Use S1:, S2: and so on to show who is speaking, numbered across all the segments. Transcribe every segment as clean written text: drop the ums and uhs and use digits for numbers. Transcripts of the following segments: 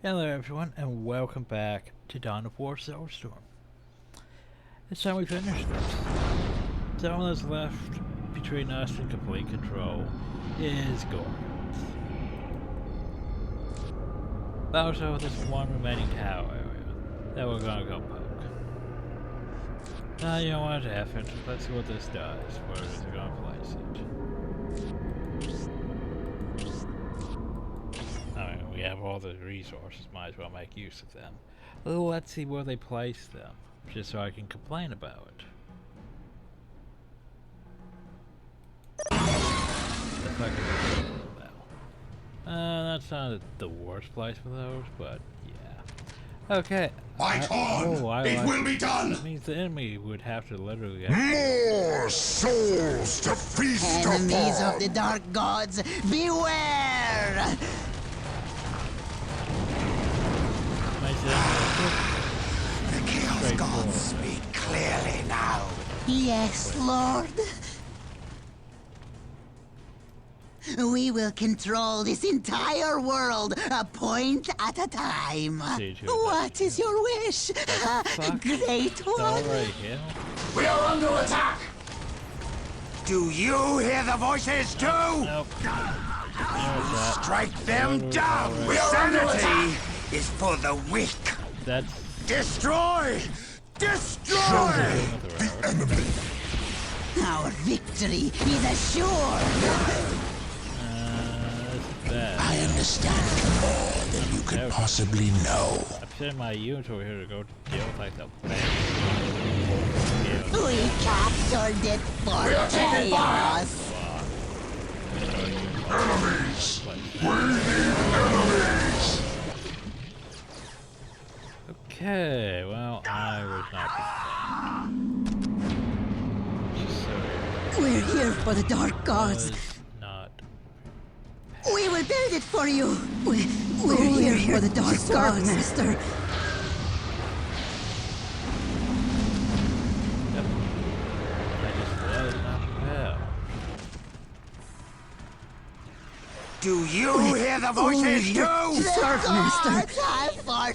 S1: Hello everyone and welcome back to Dawn of War Soulstorm. It's time we finish this. The only that's left between us and complete control is Gorgons. But also this one remaining tower area that we're gonna go poke. Now you know what, F it. Let's see what this does. Where is it gonna place it? I mean, we have all the resources, might as well make use of them. Well, let's see where they place them, just so I can complain about it. Looks like it's that's not the worst place for those, but yeah. Okay.
S2: Fight on! It will be done!
S1: That means the enemy would have to literally
S2: More souls to feast upon!
S3: Enemies of the dark gods, beware! The Chaos Gods speak clearly now. Yes, Lord. We will control this entire world, a point at a time. What is your wish? Great one.
S2: We are under attack! Do you hear the voices too?
S1: Nope.
S2: Strike them down! Sanity is for the weak.
S1: That's...
S2: Destroy! Destroy! The enemy!
S3: Our victory is assured! I understand more than you could possibly know.
S1: I'm sending my unit over here to go deal with like the bad.
S3: We captured it for chaos!
S2: Enemies! We need enemies!
S1: Okay, well, I was not prepared.
S3: We're here for the dark gods.
S1: Not.
S3: We will build it for you. We're here for the dark gods, Master.
S1: Yep. I just was not prepared.
S2: Do you hear the voices too?
S3: Serve, Master. Time for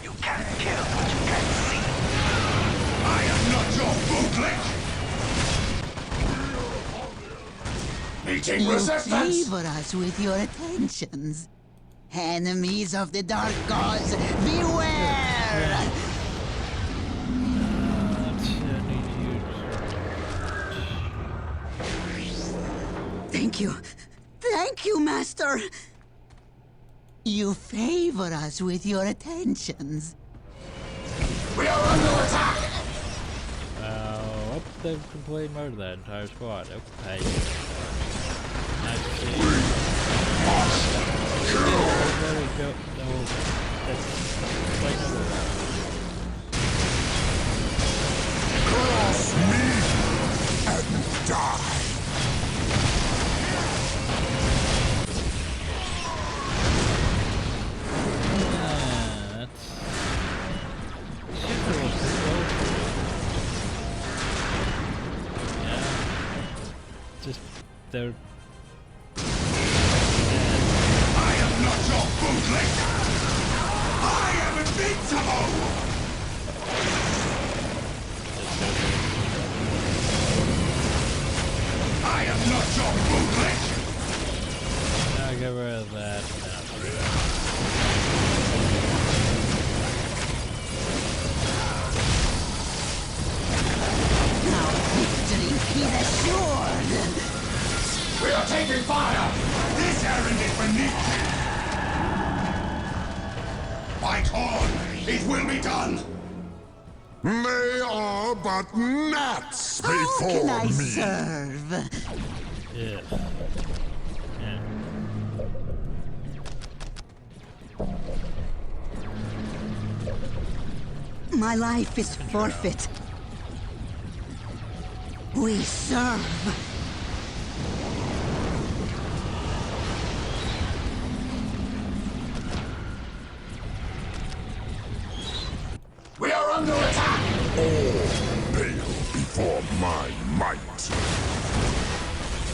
S2: You can't kill what you can't see. I am not your bootleg! Meeting
S3: You
S2: resistance!
S3: favor us with your attentions. Enemies of the dark gods, beware! Thank you. Thank you, Master. You favor us with your attentions.
S2: We are under attack!
S1: Oh, they've completely murdered that entire squad. Okay. Nice to see. There we go. No, that's like
S2: Cross me and die!
S1: they're...
S2: I am not your bootleg! I am invincible! I am not your bootleg!
S1: Now get rid of that.
S3: Our victory is assured!
S2: We are taking fire! This errand is beneath me! Fight on! It will be done! They are but gnats
S3: How can I
S2: me!
S3: serve?
S1: Yeah.
S3: My life is forfeit. We serve.
S2: We are under attack! All pale before my might.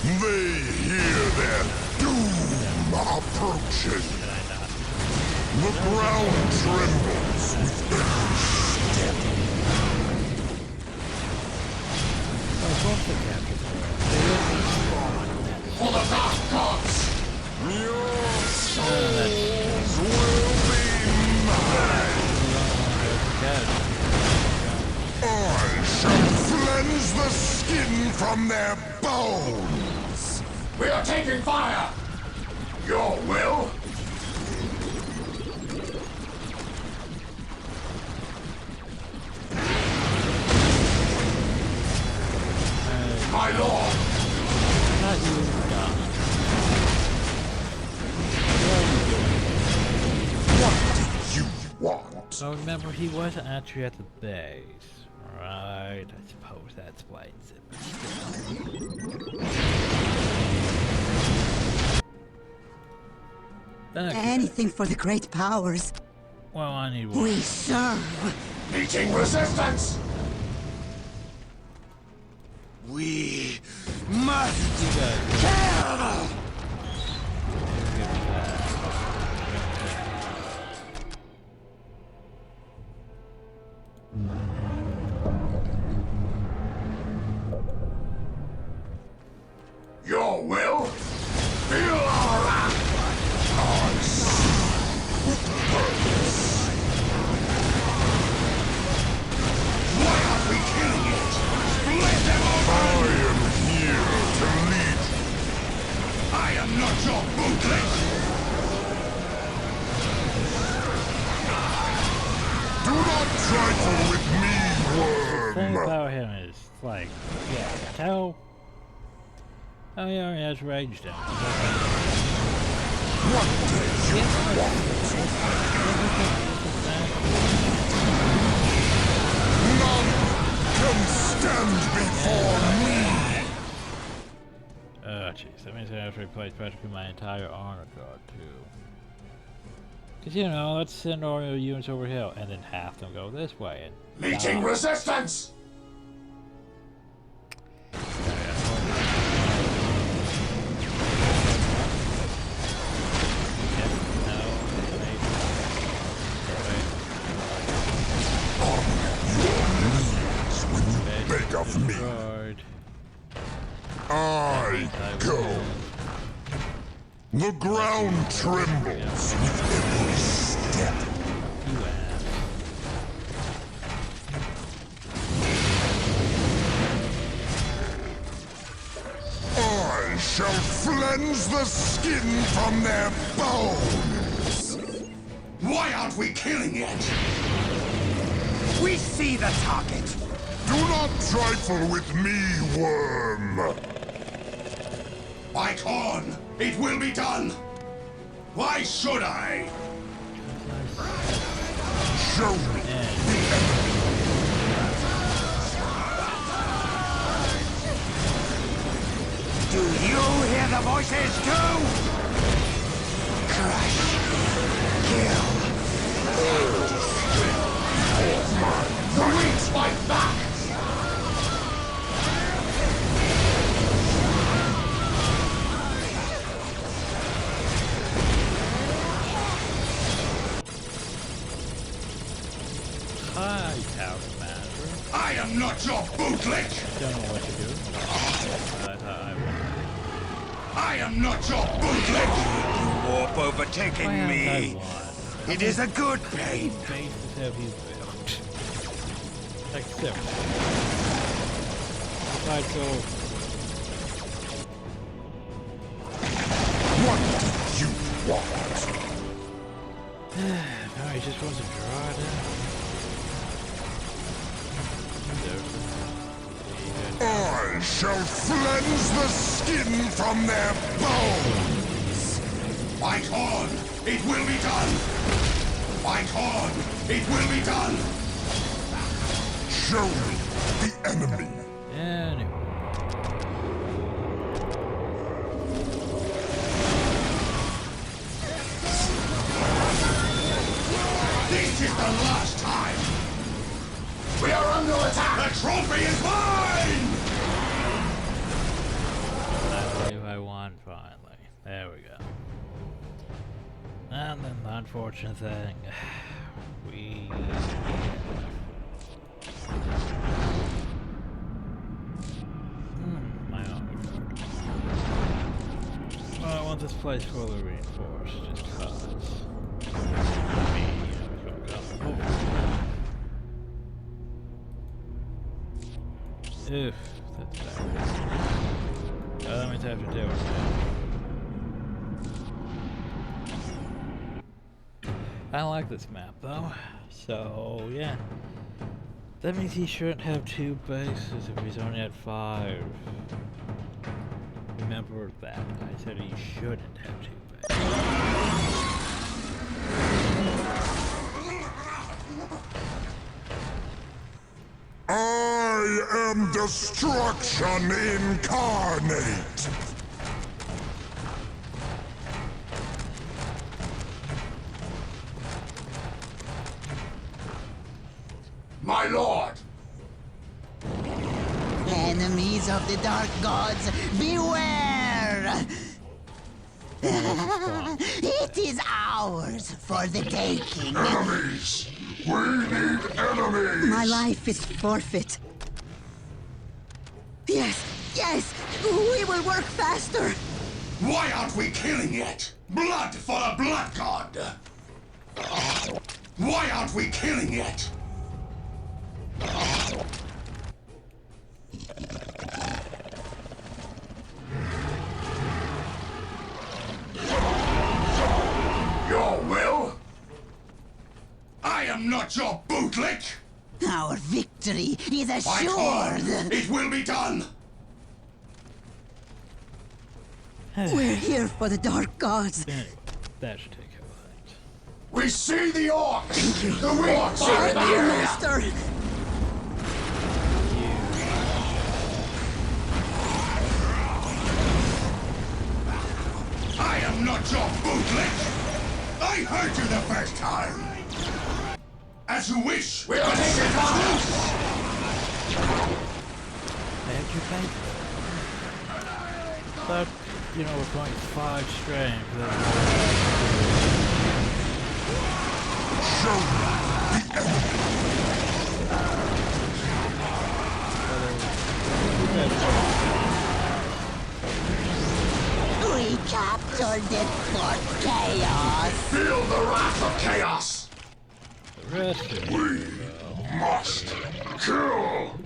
S2: They hear their doom approaching. The ground trembles with every step. For the dark gods! Your souls will be mine! I shall cleanse the skin from their bones! We are taking fire! Your will? My lord!
S1: Not you, God.
S2: What do you want?
S1: So remember, he wasn't actually at the base. Right, I suppose that explains it. Okay.
S3: Anything for the great powers.
S1: Well, I need one.
S3: We serve.
S2: Meeting resistance!
S4: We must
S1: You guys.
S4: kill!
S2: Your will? Feel our wrath! I see with purpose. Why aren't we killing it? Split them open! I am here to lead you. I am not your bootleg! Do not trifle with me,
S1: The thing
S2: worm!
S1: about him is, like, yeah, tell. Oh, he already has rage down.
S2: What do you want? None can stand before me!
S1: Oh, jeez, that means I have to replace practically my entire honor card, too. Because, you know, let's send all your units over here, and then half them go this way, and...
S2: Meeting resistance! Beg of me. I go. The ground trembles with every step. I shall cleanse the skin from their bones. Why aren't we killing it?
S4: We see the target.
S2: Do not trifle with me, worm! By Corn, it will be done! Why should I? Show me the enemy!
S4: Do you hear the voices too? Crush. Kill.
S2: Reach my back!
S1: Hi, Tower Commander.
S2: I am not your bootleg!
S1: Don't know what to do.
S2: I am not your bootleg!
S4: Warp overtaking me. It is a good pain.
S1: Bases have you built? Like 7. Besides, so...
S2: What do you want?
S1: No, he just wants to draw it out.
S2: I shall cleanse the skin from their bones! By Corn, it will be done! By Corn, it will be done! Show me the enemy!
S1: Anyway.
S2: This is the last time! We are under attack! The trophy is mine!
S1: on, finally. There we go. And then the unfortunate thing, my armor card. Well, I want this place fully reinforced, just cause. Oof, that's bad. That means I have to deal with that. I like this map though, so yeah. That means he shouldn't have 2 bases if he's only at 5. Remember that. I said he shouldn't have 2 bases.
S2: I am destruction incarnate! My lord!
S3: Enemies of the dark gods, beware! It is ours for the taking.
S2: Enemies! We need enemies!
S3: My life is forfeit. Yes, yes! We will work faster!
S2: Why aren't we killing it? Blood for the blood god! Why aren't we killing it? Your will? I am not your bootlick!
S3: Our victory is
S2: By God,
S3: assured!
S2: it will be done!
S3: We're here for the dark gods.
S1: Anyway, that should take care of things.
S2: We see the orcs! The orcs are in the
S3: Thank you,
S2: area!
S3: Master!
S2: I am not your bootlick! I heard you the first time! As you wish! We'll take it on!
S1: Thank you, thank you. But, you know, we're going 5 strength.
S2: Show me the enemy!
S3: We captured it for chaos!
S2: Feel the wrath of chaos!
S1: The rest of
S2: We must kill!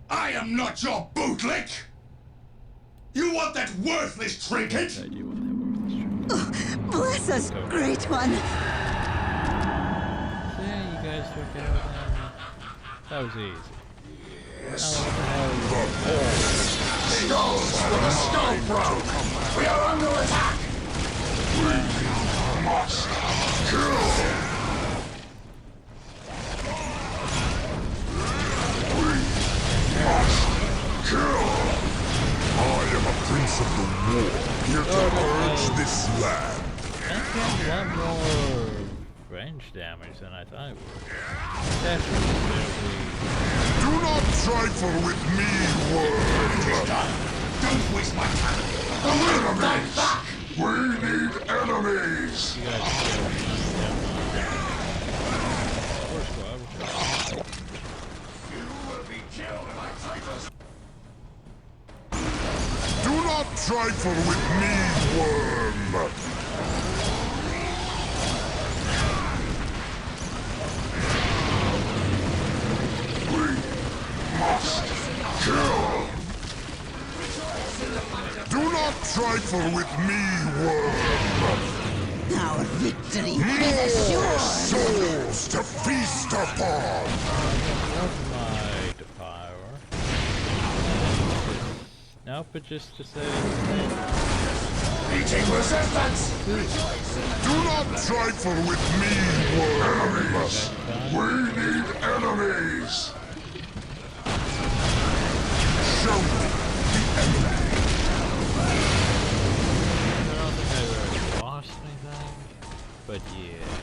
S2: I am not your bootlick! You want that worthless trinket?
S1: I do want that worthless trick.
S3: Bless us, Great One!
S1: Yeah, you guys took care of that. That was easy. Now what the hell
S2: Skulls for the skull broke! We are under attack! We must kill! We must kill! I am a prince of the war, here to urge this land.
S1: That got a lot more range damage than I thought it would. That's really...
S2: Do not trifle with me, world! Don't waste my time! Enemies! We need enemies!
S1: You guys can get them. Poor squad, which
S2: You will be killed if I take us. Do not trifle with me, worm! We must kill! Do not trifle with me, worm!
S3: Our victory is
S2: More
S3: assured!
S2: souls to feast upon!
S1: love my Defiler. Nope, but just to say...
S2: Meeting resistance! Do not trifle with me, worm! We need enemies! Show me the enemy!
S1: I don't think I really lost anything, but yeah.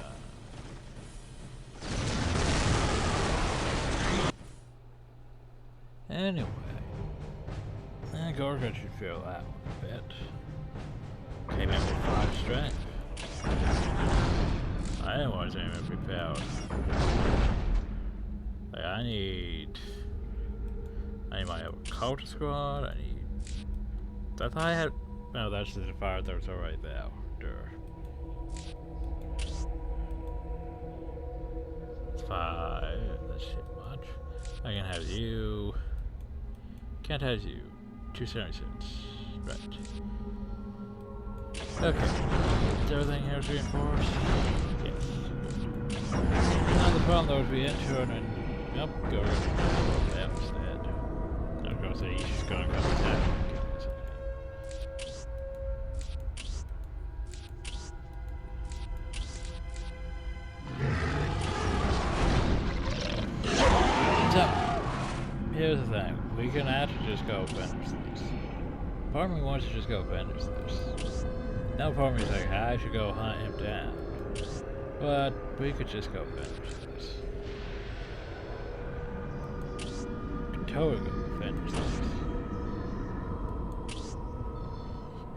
S1: Anyway, Gorgon should feel that one a bit. Came in with 5 strength. I didn't want to even be powered. Like, I need my cult squad. I thought I had. No, that's the fire. That's alright now. It's 5. That's too much. I can have you. Can't have you. 276. Right. Okay. Is everything here reinforced? Yes. Now the problem though is we enter and yep, go right that instead. I was gonna say he's just gonna come attack. So here's the thing. We can have to just go finish this. Part of me wants to just go finish this. Now part of me is like, I should go hunt him down. But we could just go finish this. We could totally go finish this.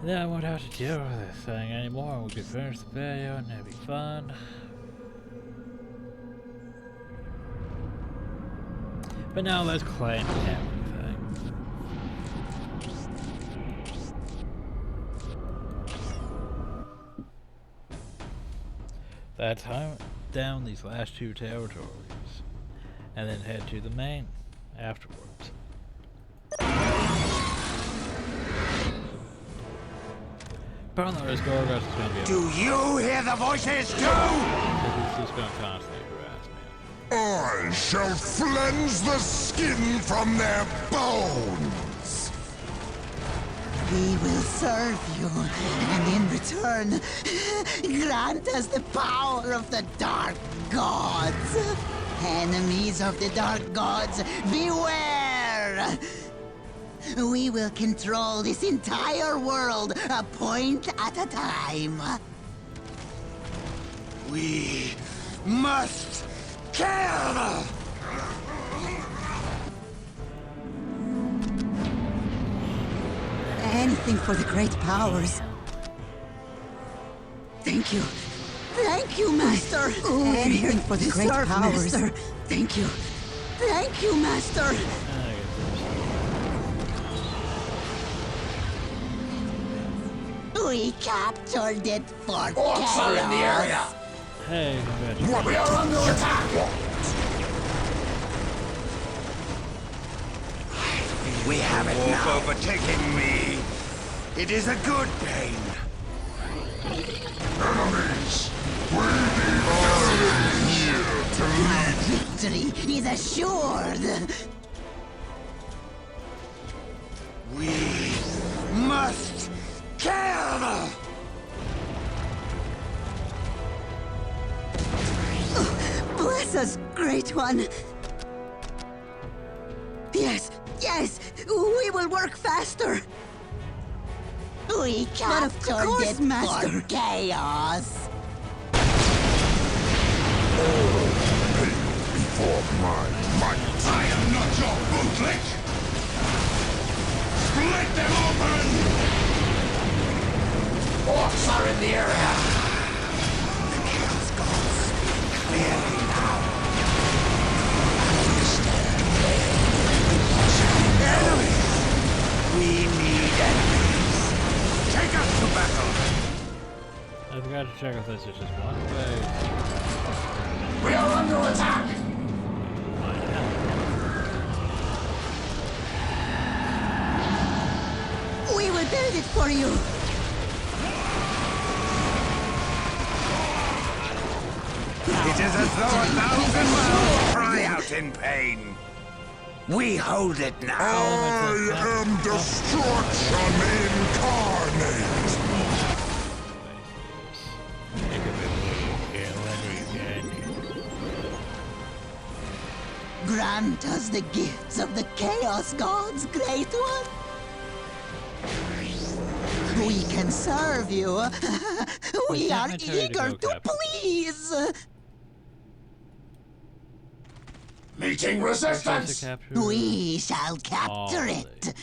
S1: And then I won't have to deal with this thing anymore. We could finish the video and it'd be fun. But now let's claim everything. Let's hunt down these last 2 territories, and then head to the main afterwards. Apparently this Gorgos is going to be
S4: Do you hear the voices too?
S1: He's just going to constantly harass me.
S2: I shall cleanse the skin from their bones!
S3: We will serve you, and in return, grant us the power of the Dark Gods. Enemies of the Dark Gods, beware! We will control this entire world, a point at a time.
S4: We must kill!
S3: Anything for the great powers. Thank you. Thank you, Master. Anything for the great powers. Master. Thank you. Thank you, Master. We captured it for
S2: Orcs are in the area!
S1: Hey,
S2: We are under attack!
S4: We have it now. Overtaking me. It is a good pain.
S2: Enemies! We need here to lead.
S3: Victory is assured.
S4: We must kill!
S3: Bless us, Great One. Yes, yes, we will work faster. We captured it, Master. For chaos.
S2: Before my might. I am not your bootlick! Split them open! Orcs are in the area!
S4: The chaos gods speak clearly now. Enemies! We need enemies. Take us to battle!
S1: I forgot to check if this is just one phase.
S2: We are under attack!
S3: We will build it for you.
S4: It is as though 1,000 mouths cry out in pain. We hold it now.
S2: I am destruction incarnate!
S3: Grant us the gifts of the Chaos Gods, Great One. We can serve you. We are eager to please.
S2: Meeting
S1: Tries to
S2: resistance!
S1: capture
S3: We shall
S1: all
S3: capture
S1: of
S3: it.
S1: these.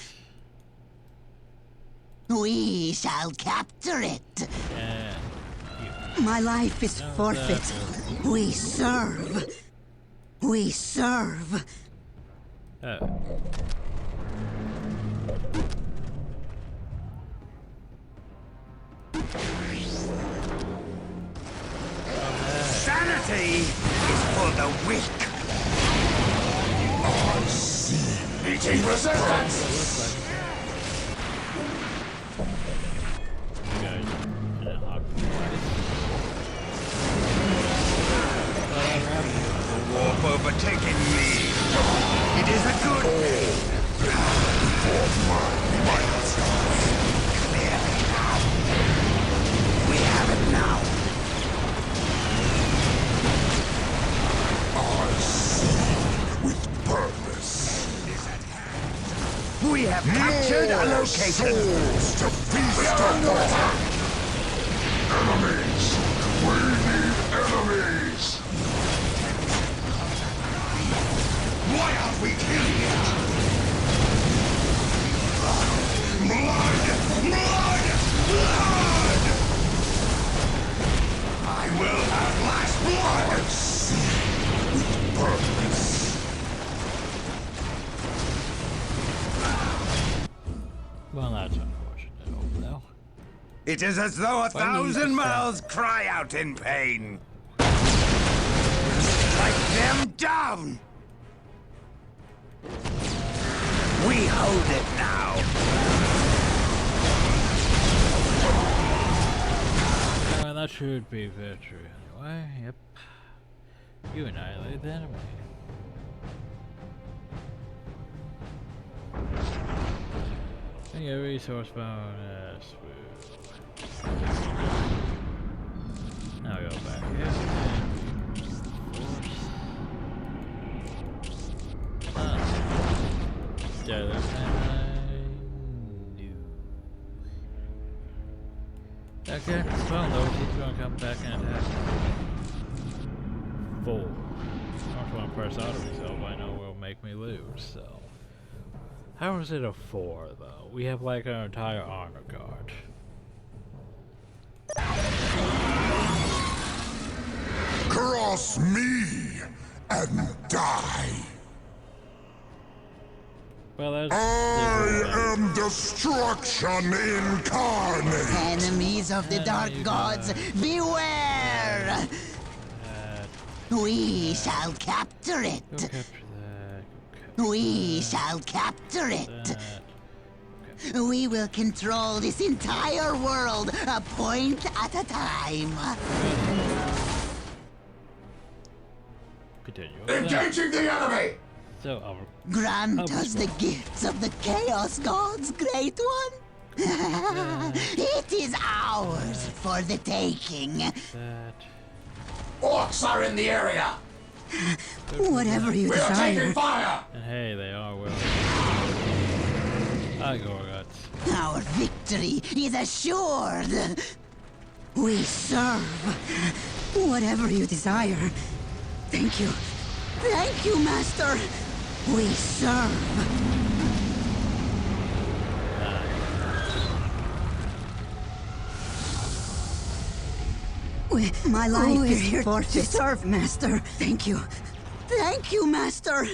S3: We shall capture it.
S1: And
S3: My life is
S1: No,
S3: forfeit.
S1: that
S3: We serve. We serve.
S1: oh.
S4: Sanity is for the weak.
S2: Meeting resistance!
S1: You guys in a hot
S4: The warp overtaking me. It is a good thing. Clearly now. We have it now.
S2: With purpose.
S4: We have captured a location.
S2: Souls to feast upon! Enemies! We need enemies! Why aren't we killing it? Blood! Blood! Blood! I will have last blood! With purpose.
S1: Well, that's unfortunate, though.
S4: It is as though a
S1: Why do you
S4: thousand
S1: just
S4: mouths cry out in pain. Strike them down! We hold it now.
S1: That should be victory anyway. Yep. You annihilate the enemy. And your resource bonus. Now go back here. Yeah, that's okay, well, though, he's gonna come back and attack. 4. I don't want to press auto resolve, I know will make me lose, so. How is it a 4, though? We have like our entire honor guard.
S2: Cross me and die.
S1: Well, that's.
S2: I am destruction incarnate.
S3: Enemies of the
S1: And
S3: dark
S1: you
S3: gods,
S1: die.
S3: beware! We shall capture
S1: Go
S3: it.
S1: capture that. Go capture
S3: We shall capture it.
S1: that.
S3: We will control this entire world, a point at a time.
S1: Continue. with that.
S2: Engaging the enemy.
S1: So,
S3: Grant
S1: Oh,
S3: us the gifts of the Chaos Gods, Great One. It is ours for the taking.
S1: that.
S2: Orcs are in the area.
S3: Whatever you
S2: We are taking
S3: desire.
S2: fire.
S1: And hey, they are willing. I go, guts.
S3: Our victory is assured. We serve. Whatever you desire. Thank you. Thank you, Master. We serve. My life is here to serve, Master. Thank you. Thank you, Master.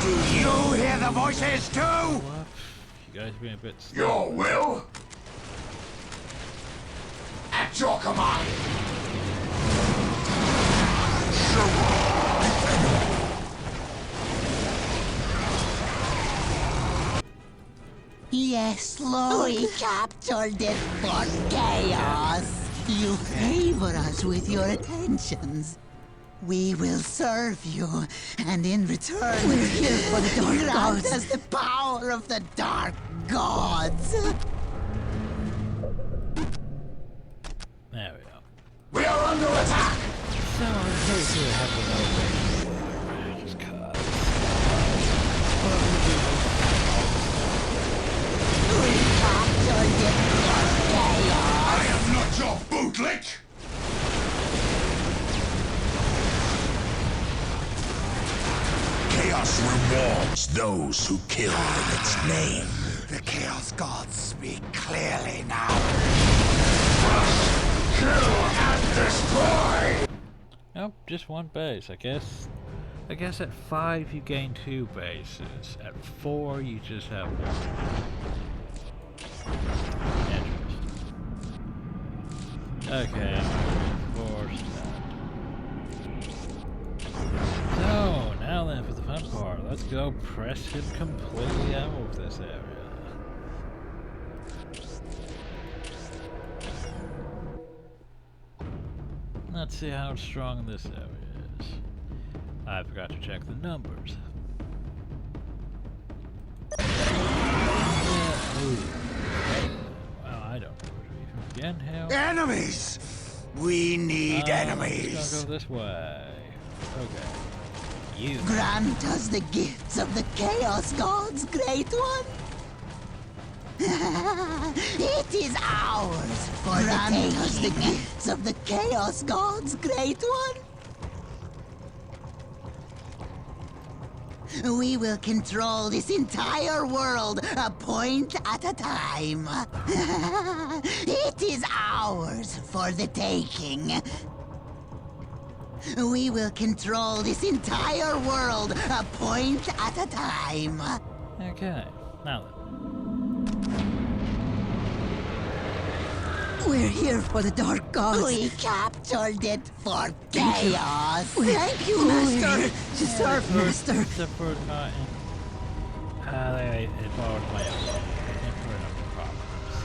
S4: Do you hear the voices too?
S1: What? You guys being a bit slow.
S2: Your will? At your command.
S3: Yes, Lord. We captured it for chaos. You favor us with your attentions. We will serve you, and in return, we're here for the dark gods. Grant us the power of the dark gods.
S1: There we go.
S2: We are under attack.
S1: So, in case you have to know, just cut.
S3: We captured it for chaos.
S2: I am not your bootlick. those who killed in its name.
S4: The Chaos Gods speak clearly now.
S2: Kill and destroy!
S1: Nope, just one base. I guess at 5 you gain 2 bases. At 4 you just have 1. Interesting. Okay, forced that. So, now then for the fun part. Let's go press him completely out of this area. Let's see how strong this area is. I forgot to check the numbers. Well, I don't know. Again, hell.
S4: Enemies! We need
S1: Let's
S4: enemies.
S1: go this way. Okay. You.
S3: Grant us the gifts of the Chaos Gods, Great One. It is ours for Grant us the gifts of the Chaos Gods, Great One. We will control this entire world, a point at a time. It is ours for the taking. We will control this entire world, a point at a time.
S1: Okay. Now then.
S5: We're here for the Dark Gods.
S3: We captured it for chaos.
S5: Thank you, Master. To serve, Master.
S1: Except for not in... it borrowed my own. Emperor of Providence.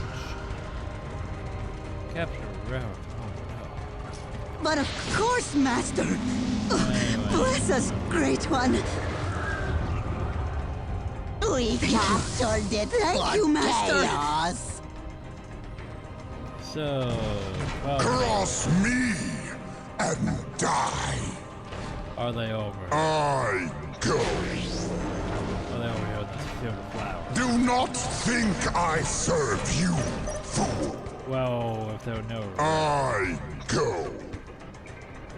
S1: Capture railroad. Oh
S5: But of course, Master. Bless us, Great One.
S3: We captured it
S5: Thank
S3: for
S5: you, Master.
S3: chaos.
S1: no. So...
S2: Cross me and die.
S1: Are they over?
S2: I go.
S1: Are they over here with this field of flowers?
S2: Do not think I serve you, fool.
S1: Well, if there were no...
S2: I go.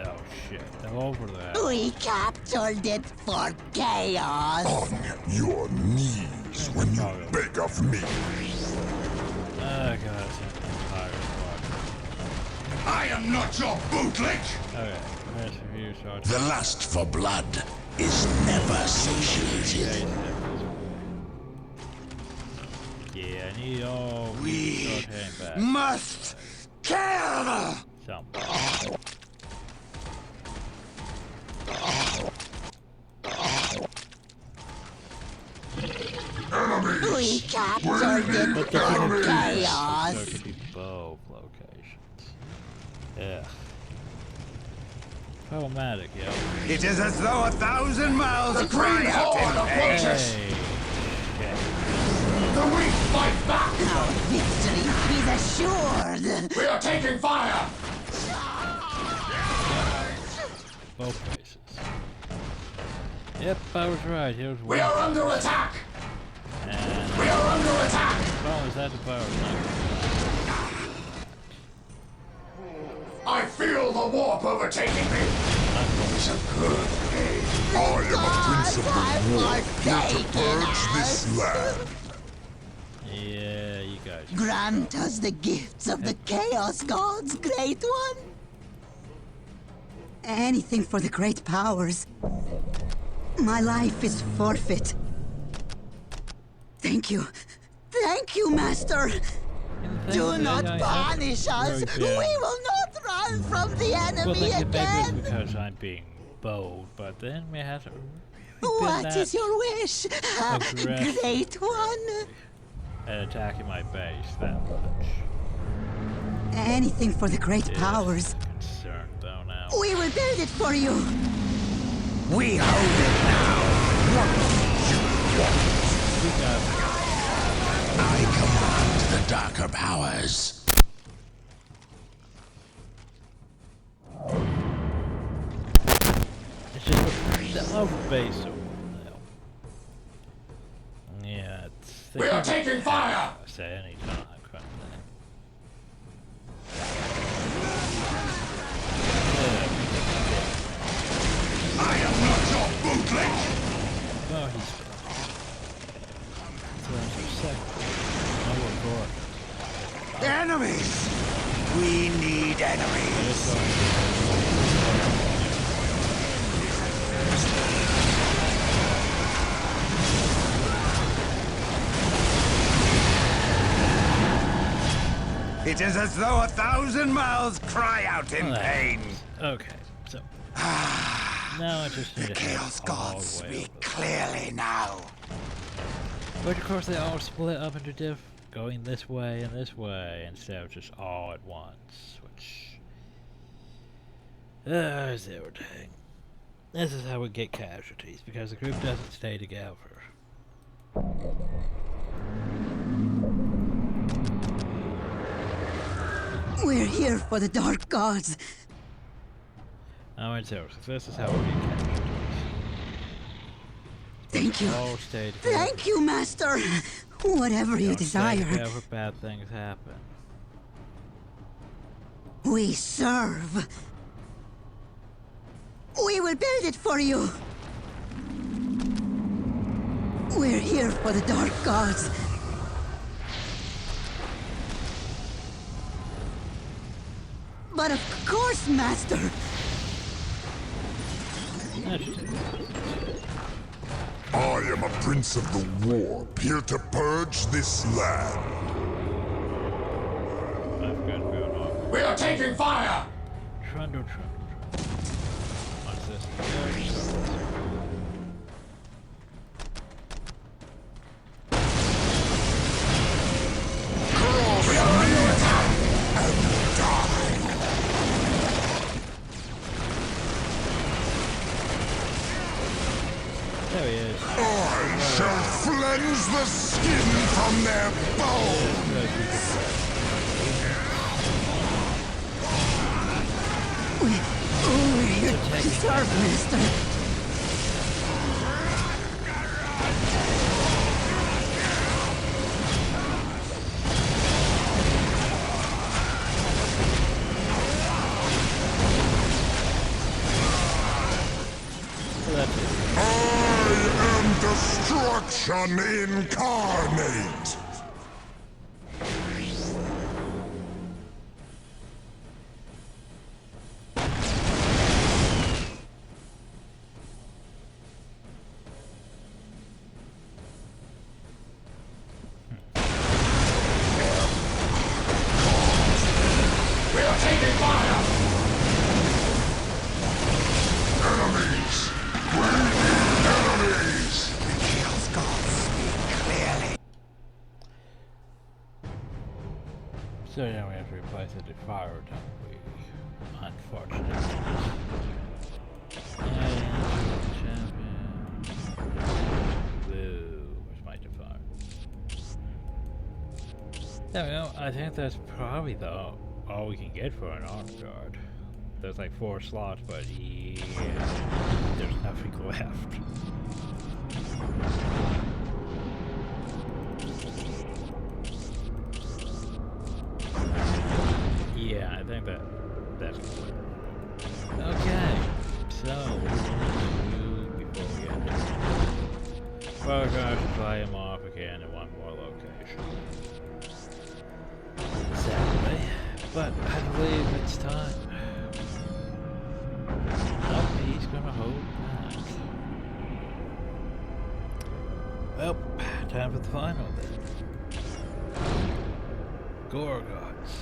S1: Oh shit, they're over there.
S3: We captured it for chaos.
S2: On your knees when you beg of me.
S1: Oh god, it's an entire squad.
S2: I am not your bootlick.
S1: Okay, let's review start.
S2: The lust for blood is never satiated.
S1: Yeah, I need all
S4: We
S1: start heading back.
S4: must kill!
S1: Something.
S3: We captured it
S1: But the
S3: for
S1: thing is,
S3: chaos.
S1: there could be both locations. Yeah. Problematic, yo.
S4: It is as though 1,000 miles cry out in pain.
S1: Hey. Shit.
S2: The weak fight back.
S3: Our victory is assured.
S2: We are taking fire.
S1: Both places. Yep, I was right. Here's one.
S2: We are under attack.
S1: And
S2: We are under attack.
S1: oh, is that the power?
S2: I feel the warp overtaking me. It's a good day. I am a prince of the warp, here to purge this land.
S1: Yeah, you guys.
S3: Grant us the gifts of the Chaos Gods, Great One.
S5: Anything for the great powers. My life is forfeit. Thank you. Thank you, Master.
S3: Do not punish us. We will not run from the
S1: Well,
S3: enemy
S1: they could maybe it's
S3: again.
S1: because I'm being bold, but then we have to.
S3: What is your wish,
S1: aggressive.
S3: Great One?
S1: Attacking my base that much?
S5: Anything for the great
S1: Yeah,
S5: powers.
S1: concerned though now.
S5: We will build it for you.
S4: We hold it now.
S1: We got
S2: I command the darker powers.
S1: it's just the love base over now. Yeah, it's.
S2: We are taking fire.
S1: Say any time, kind of thing.
S2: I am not your bootlick.
S1: Well, he's.
S4: enemies. It is as though 1,000 mouths cry out in pain.
S1: Okay, so now I just need
S4: The
S1: to head
S4: Chaos
S1: all
S4: Gods
S1: the way
S4: speak
S1: over.
S4: clearly now.
S1: But of course they all split up into going this way instead of just all at once, which is irritating. This is how we get casualties, because the group doesn't stay together.
S5: We're here for the Dark Gods.
S1: Oh, and so this is how we get casualties.
S5: Thank you.
S1: All stay together.
S5: Thank you, Master. Whatever you
S1: Don't stay
S5: desire,
S1: together, bad things happen.
S5: we serve. We will build it for you. We're here for the Dark Gods. But of course, Master.
S1: That's just it.
S2: I am a prince of the war, here to purge this land.
S1: I've got going on.
S2: We are taking fire!
S1: Trundle. What's this?
S2: Cross me and die!
S1: There he is.
S2: I shall cleanse the skin from their bones!
S5: We're here to serve, Master.
S1: So that's it.
S2: I am destruction incarnate! We are taking fire! Enemies! We need enemies!
S4: The Chaos Gods speak clearly.
S1: So now we have to replace it with fire, don't we? Unfortunately. And champion. Boo. Where's my defire? There we go. I think that's probably all we can get for an armed guard. There's like 4 slots, but yeah, there's nothing left. Yeah, I think that's clear. Okay, so what do we do before we end it? Well, we're going to fly him off again in one more location. Sadly, but I believe it's time. Nope, he's gonna hold back. Well, time for the final then. Gorgots.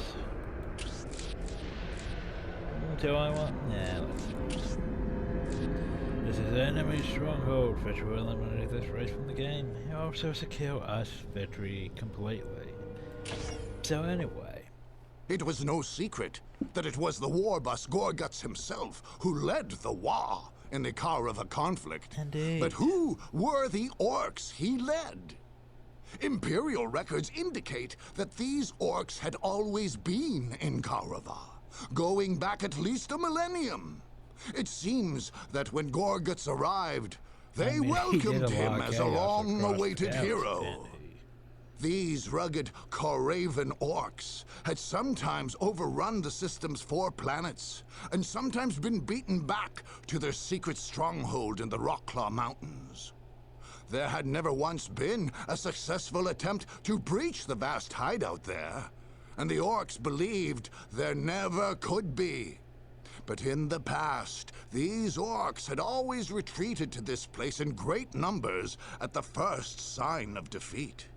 S1: Do I want? Yeah, let's see. This is enemy stronghold. Fetch will eliminate this race from the game. He also secure us victory completely. So anyway.
S6: It was no secret that it was the war boss Gorguts himself who led the Wa in the Kaurava conflict.
S1: Indeed.
S6: But who were the orcs he led? Imperial records indicate that these orcs had always been in Kaurava, going back at least a millennium. It seems that when Gorguts arrived, they
S1: He did
S6: welcomed
S1: a
S6: him
S1: lot of
S6: as a
S1: chaos
S6: long-awaited
S1: across the
S6: hero.
S1: galaxy, didn't he?
S6: These rugged Koravan orcs had sometimes overrun the system's 4 planets, and sometimes been beaten back to their secret stronghold in the Rockclaw Mountains. There had never once been a successful attempt to breach the vast hideout there, and the orcs believed there never could be. But in the past, these orcs had always retreated to this place in great numbers at the first sign of defeat.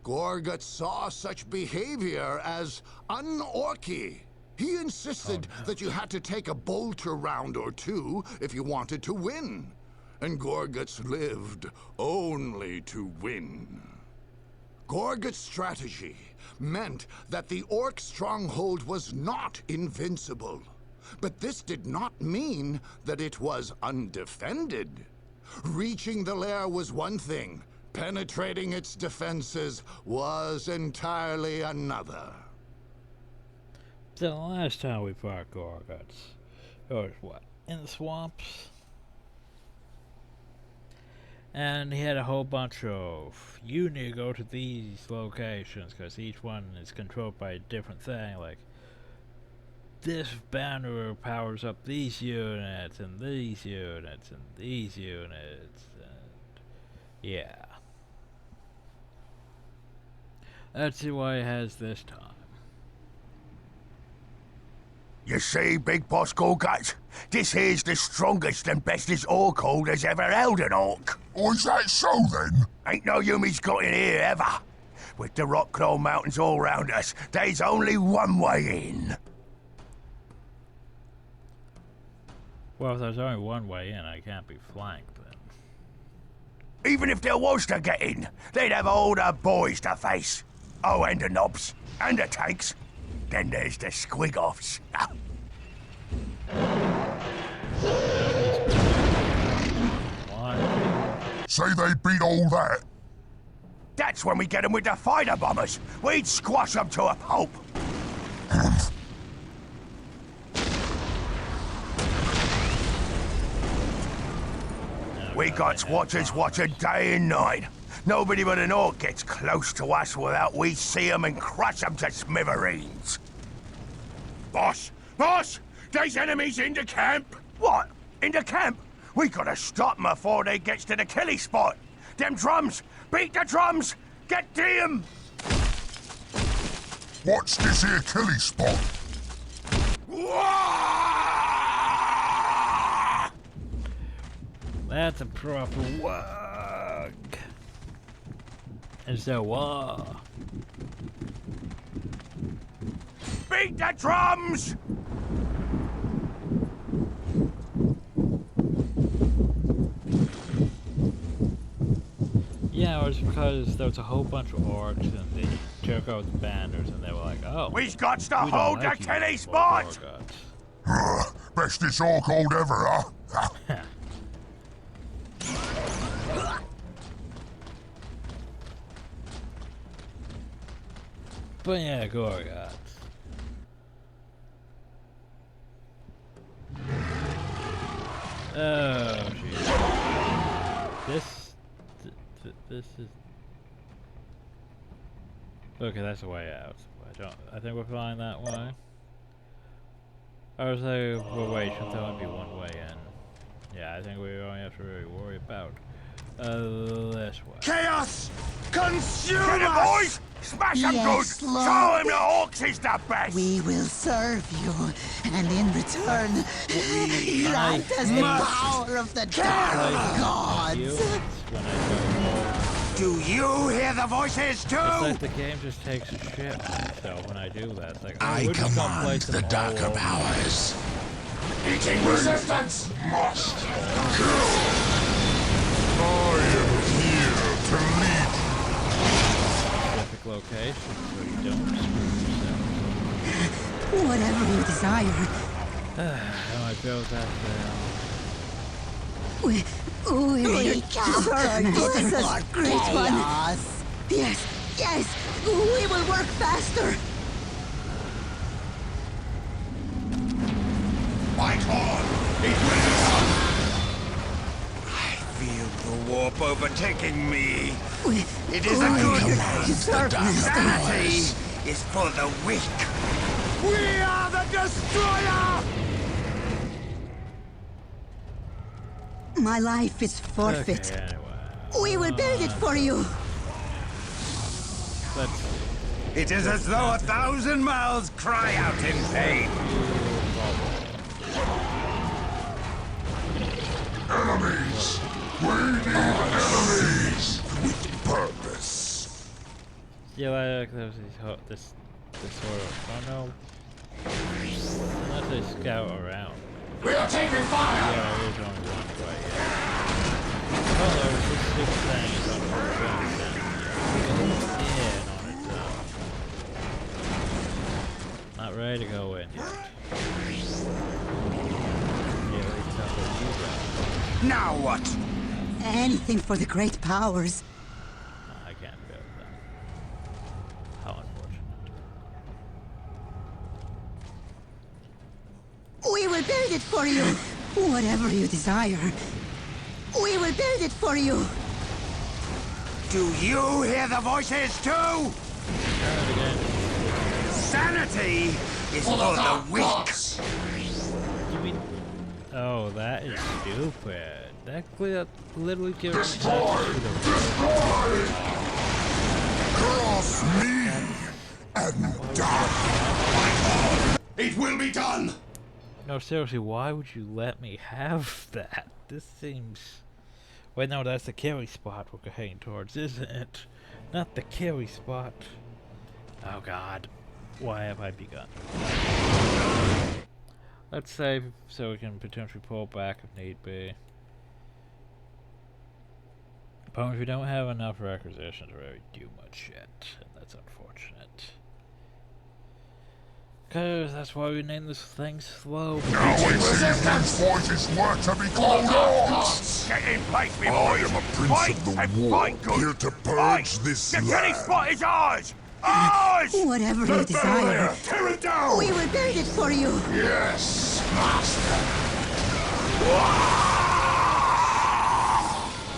S6: Gorgut saw such behavior as un-orky. He insisted that you had to take a bolter round or two if you wanted to win. And Gorguts lived only to win. Gorgut's strategy meant that the orc stronghold was not invincible. But this did not mean that it was undefended. Reaching the lair was one thing. Penetrating its defenses was entirely another.
S1: The last time we fought Gorguts, it was what? In the swamps? And he had a whole bunch of, you need to go to these locations, because each one is controlled by a different thing, like, this banner powers up these units, and these units, and these units, and yeah. That's why it has this time.
S4: You see, Big Boss Gorgut, this here's the strongest and bestest orc horde has ever held an orc.
S2: Oh, is that so then?
S4: Ain't no Yumi's got in here ever. With the rock-claw mountains all round us, there's only one way in.
S1: Well, if there's only one way in, I can't be flanked then.
S4: Even if there was to get in, they'd have all the boys to face. Oh, and the knobs, and the tanks. Then there's the squig-offs.
S2: Say they beat all that.
S4: That's when we get them with the fighter bombers. We'd squash them to a pulp. We got watchers watching day and night. Nobody but an orc gets close to us without we see them and crush them to smithereens. Boss! Boss! There's enemies in the camp! What? In the camp? We gotta stop them before they gets to the killing spot. Them drums! Beat the drums! Get to 'em!
S2: What's this here killy spot?
S1: That's a proper wag. It's a wah.
S4: Beat the drums!
S1: Yeah, it was because there was a whole bunch of orcs and they took out the banners and they were like, oh.
S4: We've got to
S1: we don't
S4: hold
S1: like
S4: the
S1: you
S4: killing
S1: anymore,
S4: spot!
S1: Gorguts."
S2: Bestest orc hold ever, huh?
S1: But yeah, Gorguts. Oh, jeez. This is... Okay, that's the way out. I think we're flying that way. I was like, well, wait, should there only be one way in? Yeah, I think we only have to really worry about this way.
S4: Chaos! Consume Get us! Boys! Smash them
S3: Yes,
S4: good!
S3: Lord.
S4: Show him the orcs is the best!
S3: We will serve you, and in return, grant us the power of the dark gods.
S1: When I go,
S4: Do you hear the voices too?
S1: it's like the game just takes a shit on itself when I do that. It's like, oh,
S2: I
S1: we're just gonna
S2: command
S1: place
S2: the
S1: them all
S2: darker
S1: over.
S2: powers. Meeting resistance must kill. I am here to lead.
S1: Specific locations where you don't screw yourself.
S5: Whatever you desire.
S1: How I feel that
S5: We
S3: We can turn
S5: Bless
S3: this
S5: us,
S3: for
S5: great one.
S3: chaos.
S5: Yes, yes, we will work faster.
S2: Fight on! It will be done!
S4: I feel the warp overtaking me. It is
S5: we
S4: a good
S2: command the
S5: serve
S2: darker
S4: Sanity
S2: powers.
S4: is for the weak. We are the destroyer!
S5: My life is forfeit.
S1: Okay, anyway.
S5: We will build it for you.
S1: Let's see.
S2: It is as though 1,000 mouths cry out in pain.
S6: Enemies! We need enemies with purpose.
S1: Yeah, like there's this sort of funnel. Unless they scout around.
S6: We are taking fire!
S1: Yeah, there is only one way. Yeah. Oh, there's this six things on the in on its own. Not ready to go in yet. Yeah, we can talk about you guys.
S2: Now what?
S5: Anything for the great powers.
S1: I can't build that. How unfortunate.
S5: We will build it for you. Whatever you desire. We will build it for you.
S2: Do you hear the voices too? Sanity is for the weak.
S1: You mean? Oh, that is stupid. That literally gives me
S6: Cross me and die!
S2: It will be done!
S1: No, seriously, why would you let me have that? This seems... Wait, no, that's the carry spot we're heading towards, isn't it? Not the carry spot. Oh god. Why have I begun? Let's save so we can potentially pull back if need be. But we don't have enough requisitions to really do much yet, and that's unfortunate. Cause that's why we named this thing slow.
S6: Now resistance forces were to be called off!
S4: Get in place, me
S6: I
S4: boys!
S6: am a prince
S4: Fight
S6: of the
S4: and
S6: war,
S4: fight good.
S6: here to purge
S4: Fight.
S6: this
S4: The killing
S6: land.
S4: spot is ours! Ours!
S5: Whatever you desire.
S6: Tear it down!
S5: We will build it for you.
S6: Yes, master!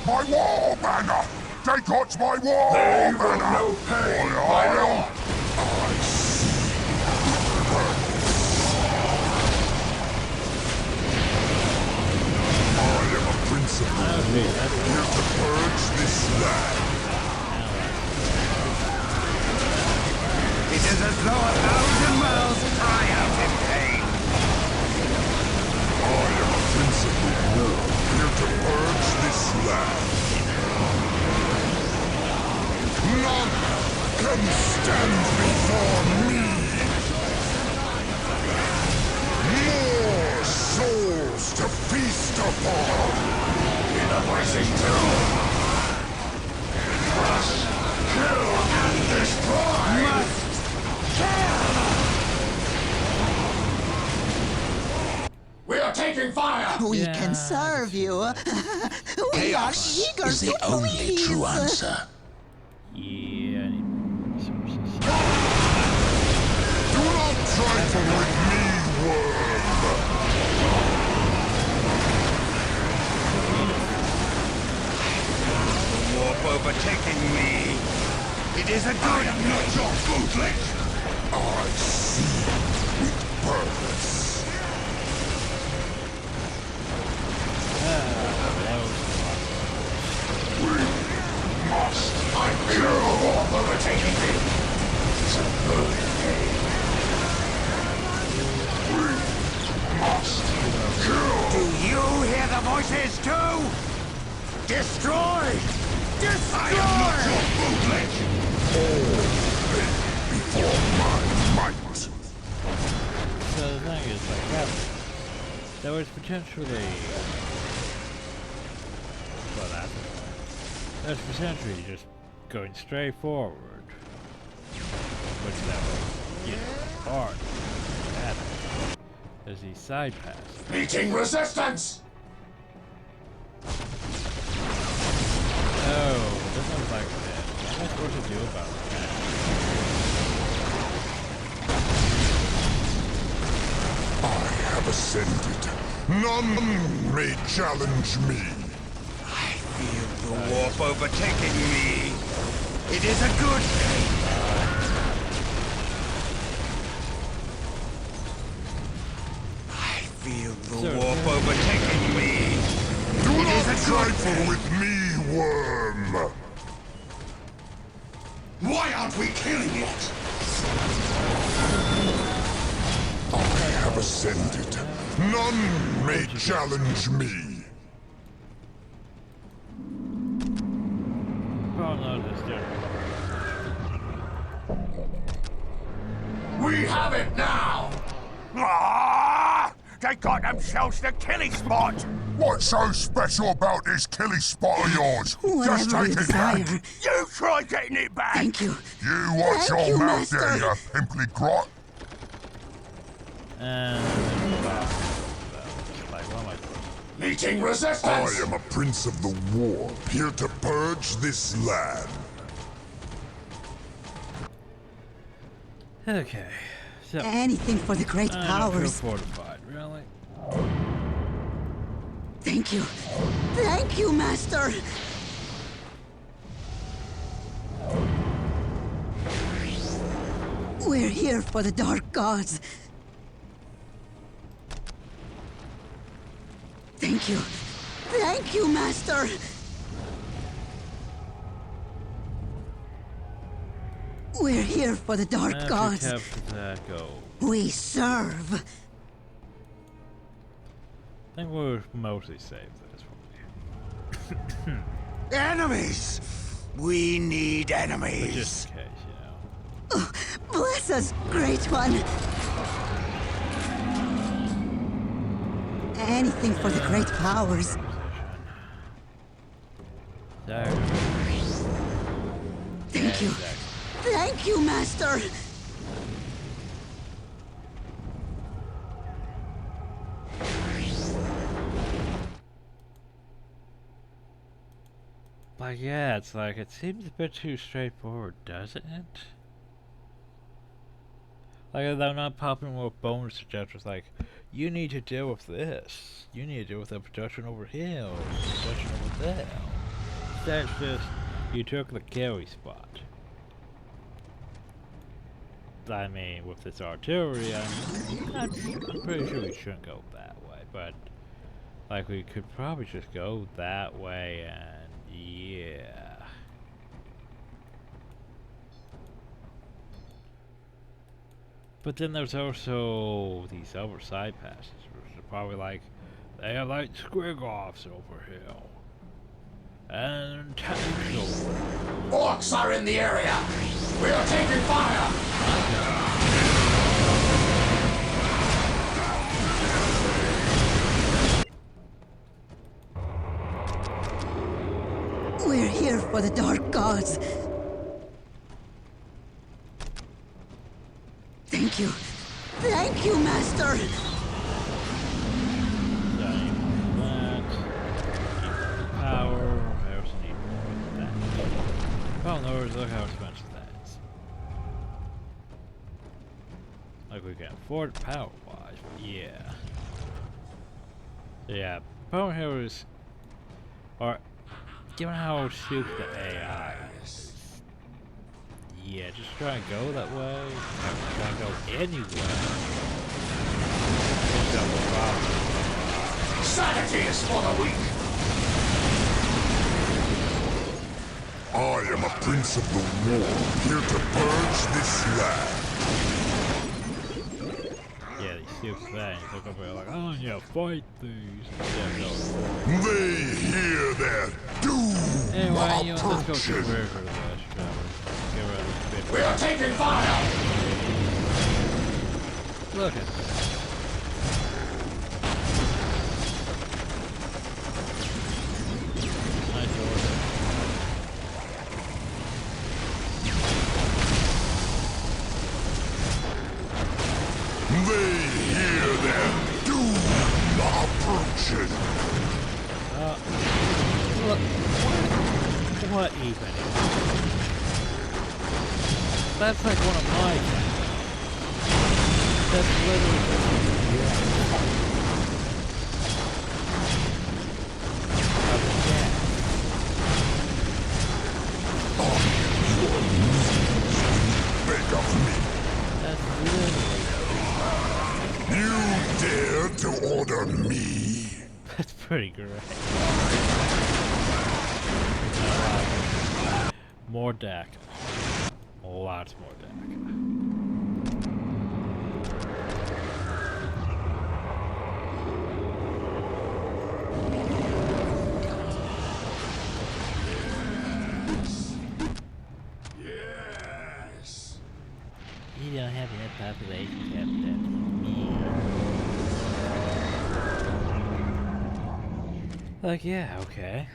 S6: My war banner! They got my war banner! No pain, my lord! I am a prince of the war, here to purge this land.
S2: It is as though 1,000 mouths cry out in pain.
S6: I am a prince of the war, here to purge this land. None can stand before me. More souls to feast upon. In a blessing too. Crush, kill, and destroy. We are taking fire!
S3: We
S1: Yeah,
S3: can serve you. We are eager to please.
S1: Yeah, I need resources.
S6: Do not trifle with me, worm!
S2: Warp overtaking me. It is a good... I am not your bootleg.
S6: I see with purpose.
S2: Must I kill warp overtaking me? It's a good day. We must kill. Do you hear the voices too? Destroy! Destroy! I am not your bootleg.
S6: All before my might.
S1: So the thing is, like, there was potentially... Well, that's there's potentially just going straight forward. Which that would get hard. There's these side paths.
S6: Meeting resistance!
S1: Oh, this one's like that. What am I supposed to do about that?
S6: I have ascended. None may challenge me.
S2: I feel the warp overtaking me. It is a good day. I feel the warp overtaking me.
S6: Do
S2: It
S6: not
S2: is a good
S6: trifle
S2: day.
S6: with me, worm!
S2: Why aren't we killing it? ascended. None may challenge me.
S1: Oh no, this dude.
S2: We have it now!
S4: Ah! They got themselves the killing spot!
S2: What's so special about this killing spot of yours? Just
S5: Whatever you
S2: take it back!
S5: desire.
S4: You try getting it back!
S5: Thank you.
S2: You watch
S5: Thank
S2: your
S5: you,
S2: mouth there,
S5: Master.
S2: you pimply grot!
S1: And like, what am I doing?
S2: Meeting resistance! I am a prince of the war, here to purge this land.
S1: Okay, so
S5: Anything for the great
S1: I don't feel
S5: powers.
S1: fortified, really.
S5: Thank you. Thank you, Master. We're here for the dark gods. Thank you. Thank you, Master. We're here for the dark
S1: After
S5: gods.
S1: capture that gold.
S5: We serve.
S1: I think we'll mostly save this for me.
S4: Enemies! We need
S1: But
S4: enemies!
S1: just in case, you know.
S5: Bless us, great one. Anything for the great powers.
S1: There.
S5: Thank you.
S1: Exactly.
S5: Thank you, Master.
S1: Like, yeah, it's like, it seems a bit too straightforward, doesn't it? Like, they're not popping more bonus suggestions like, you need to deal with this. You need to deal with the production over here, or the production over there. That's just, you took the carry spot. I mean, with this artillery, I'm pretty sure we shouldn't go that way, but, like, we could probably just go that way, and yeah. But then there's also these other side passes, which are probably like, they are like squig-offs over here. And tanks over.
S2: Orcs are in the area! We are taking fire!
S5: We're here for the dark gods. Thank you. Thank you, Master.
S1: Power. I also need more of that. Oh no, look how expensive that is. Like we can afford power wise, but yeah. So yeah, power heroes are, given how stupid the AI is, yeah, just try and go that way. Try and go anywhere. That's the problem.
S2: Sanity is for the weak! I am a prince of the war, here to purge this land.
S1: Yeah, these stupid things look over here like, oh yeah, fight these. Yeah,
S2: They hear their doom
S1: anyway, you know, let's go to the
S2: approaching.
S1: river last travel. Get rid of this bit.
S2: We are taking fire!
S1: Look at this. Nice order.
S2: They hear their doom approaching.
S1: Look, what even? That's like one of my things. That's literally
S2: Beg of me.
S1: that's literally
S2: You dare to order me?
S1: that's pretty great. More deck. Lots more deck. Like, yeah, okay.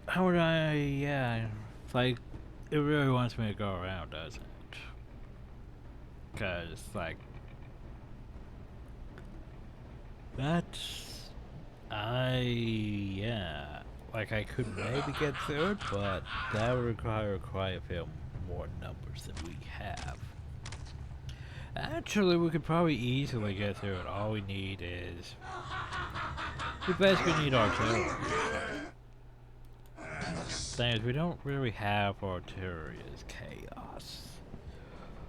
S1: How would I, yeah, like, it really wants me to go around, doesn't it? Cause, like, that's, yeah, like I could maybe get through it, but that would require quite a few more numbers than we have. Actually, we could probably easily get through it. All we need is, we basically need artillery. Thing is, we don't really have artillery as chaos.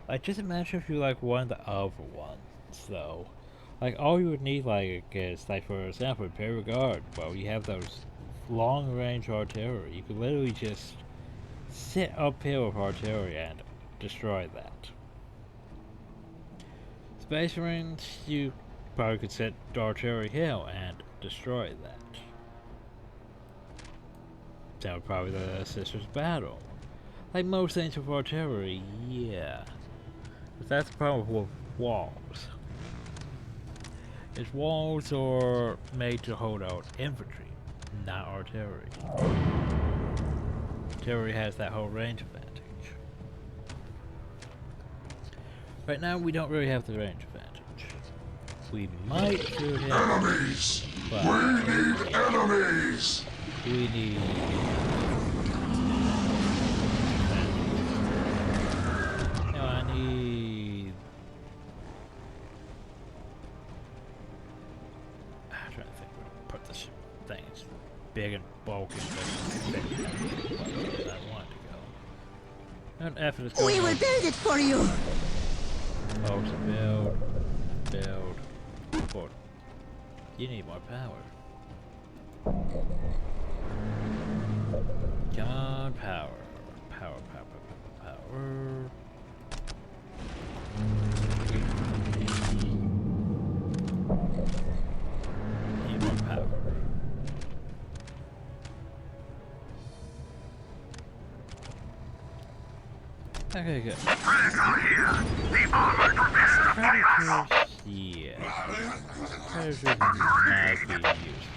S1: Like, just imagine if you like one of the other ones, though. Like, all you would need, like, is, like, for example, Imperial Guard. Well, you have those long-range artillery. You could literally just sit up here with artillery and destroy that. Space Marines, you probably could set artillery here and destroy that. That would probably be the Sisters Battle. Like most things with artillery, yeah. But that's the problem with walls. Is walls are made to hold out infantry, not artillery. Artillery has that whole range advantage. Right now, we don't really have the range advantage. We might shoot him.
S2: Enemies!
S1: But
S2: We need enemies!
S1: we need. No, I need. I'm trying to think where to put this thing. It's big and bulky, but it's I want it to go. An effort is going
S5: We will
S1: on.
S5: build it for you.
S1: Oh, to build. Forward. You need more power. Come on, power. Power. Need more power. Okay, good. Predators, yeah. Predators might be useful.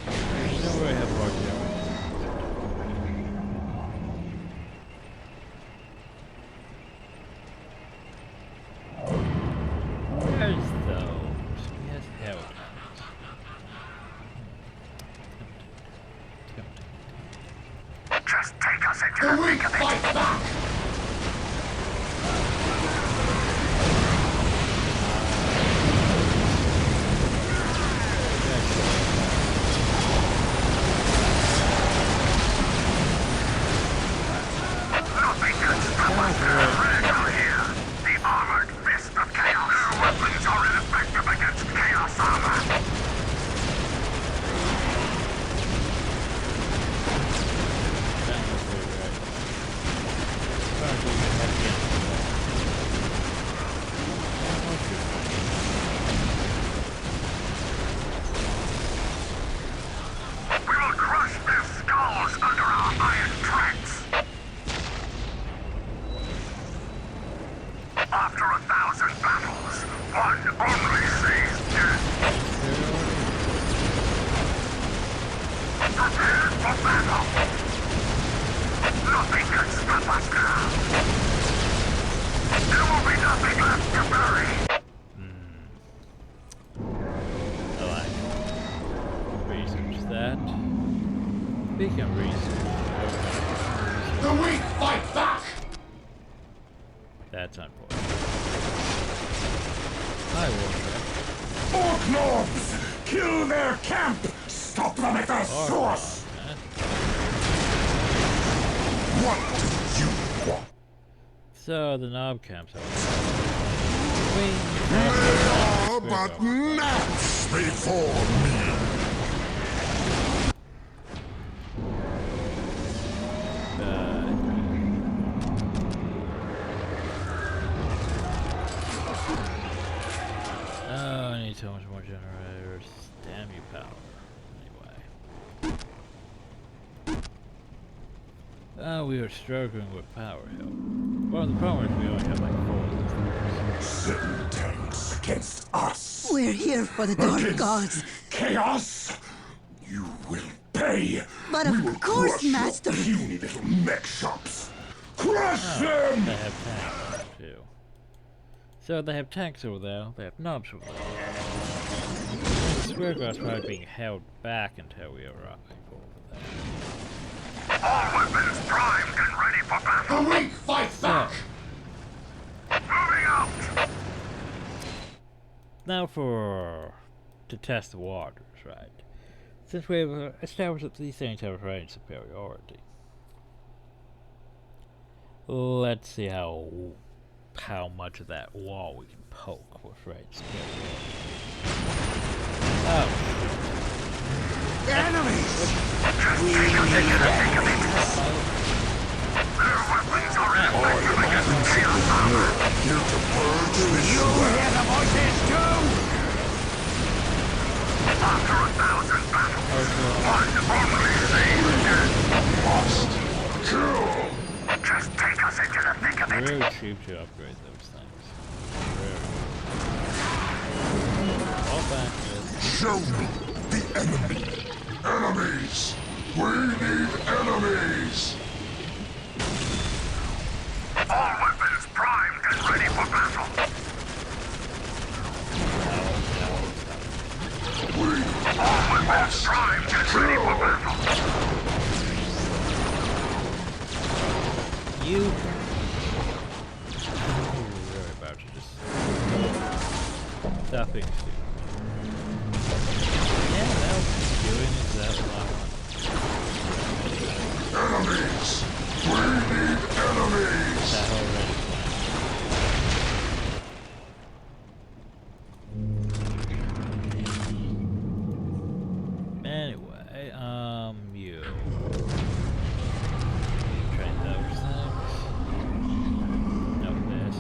S1: We don't really have artillery. Where's those? He has hell towers.
S4: Just take us into the thick of it.
S2: Fight back!
S4: Nothing can stop us now. Critical here. The armored fist of chaos. Our weapons are ineffective against chaos armor. We will crush their skulls under our iron treads. After 1,000 battles, one only sees death. Prepare for battle. Nothing can stop us now. There will be nothing left to bury.
S1: I like research that. We can research.
S2: The weak fight back!
S1: That's unfortunate. I will try.
S2: Orc Lords! Kill their camp! Stop them at their source! What do you want?
S1: So the knob camps are.
S2: They are but gnats before me!
S1: Oh, I need so much more generators. Damn you, power. Anyway. We are struggling with power here. Well, the problem is we only have like 4 of these things.
S2: 7 tanks against us!
S5: We're here for the Dark
S2: Against
S5: Gods.
S2: Chaos! You will pay!
S5: But
S2: We
S5: of
S2: will
S5: course,
S2: crush your
S5: Master.
S2: puny little mech shops! Crush them!
S1: They have tanks too. So they have tanks over there, they have knobs over there. The square guard's probably being held back until we arrive over there.
S4: All weapons primed and ready for battle.
S2: Awake! Fight back!
S4: Moving out!
S1: Now to test the waters, right? Since we have established that these things have range superiority, let's see how much of that wall we can poke with range superiority. Oh.
S6: Enemies!
S2: Here to purge this
S4: You hear the voices too? After 1,000 battles, one only saves dead.
S2: must kill!
S4: Just take us into the thick of it.
S1: Really cheap to upgrade those things. Really. All back this.
S2: Show me the enemy! Enemies! We need enemies!
S4: All weapons primed and ready for battle. All weapons primed and ready for battle.
S1: You. You're about to just stop being stupid. Yeah, that was doing exactly what I wanted.
S2: Enemies! We need enemies!
S1: That already planned. Anyway, you train those things. No this.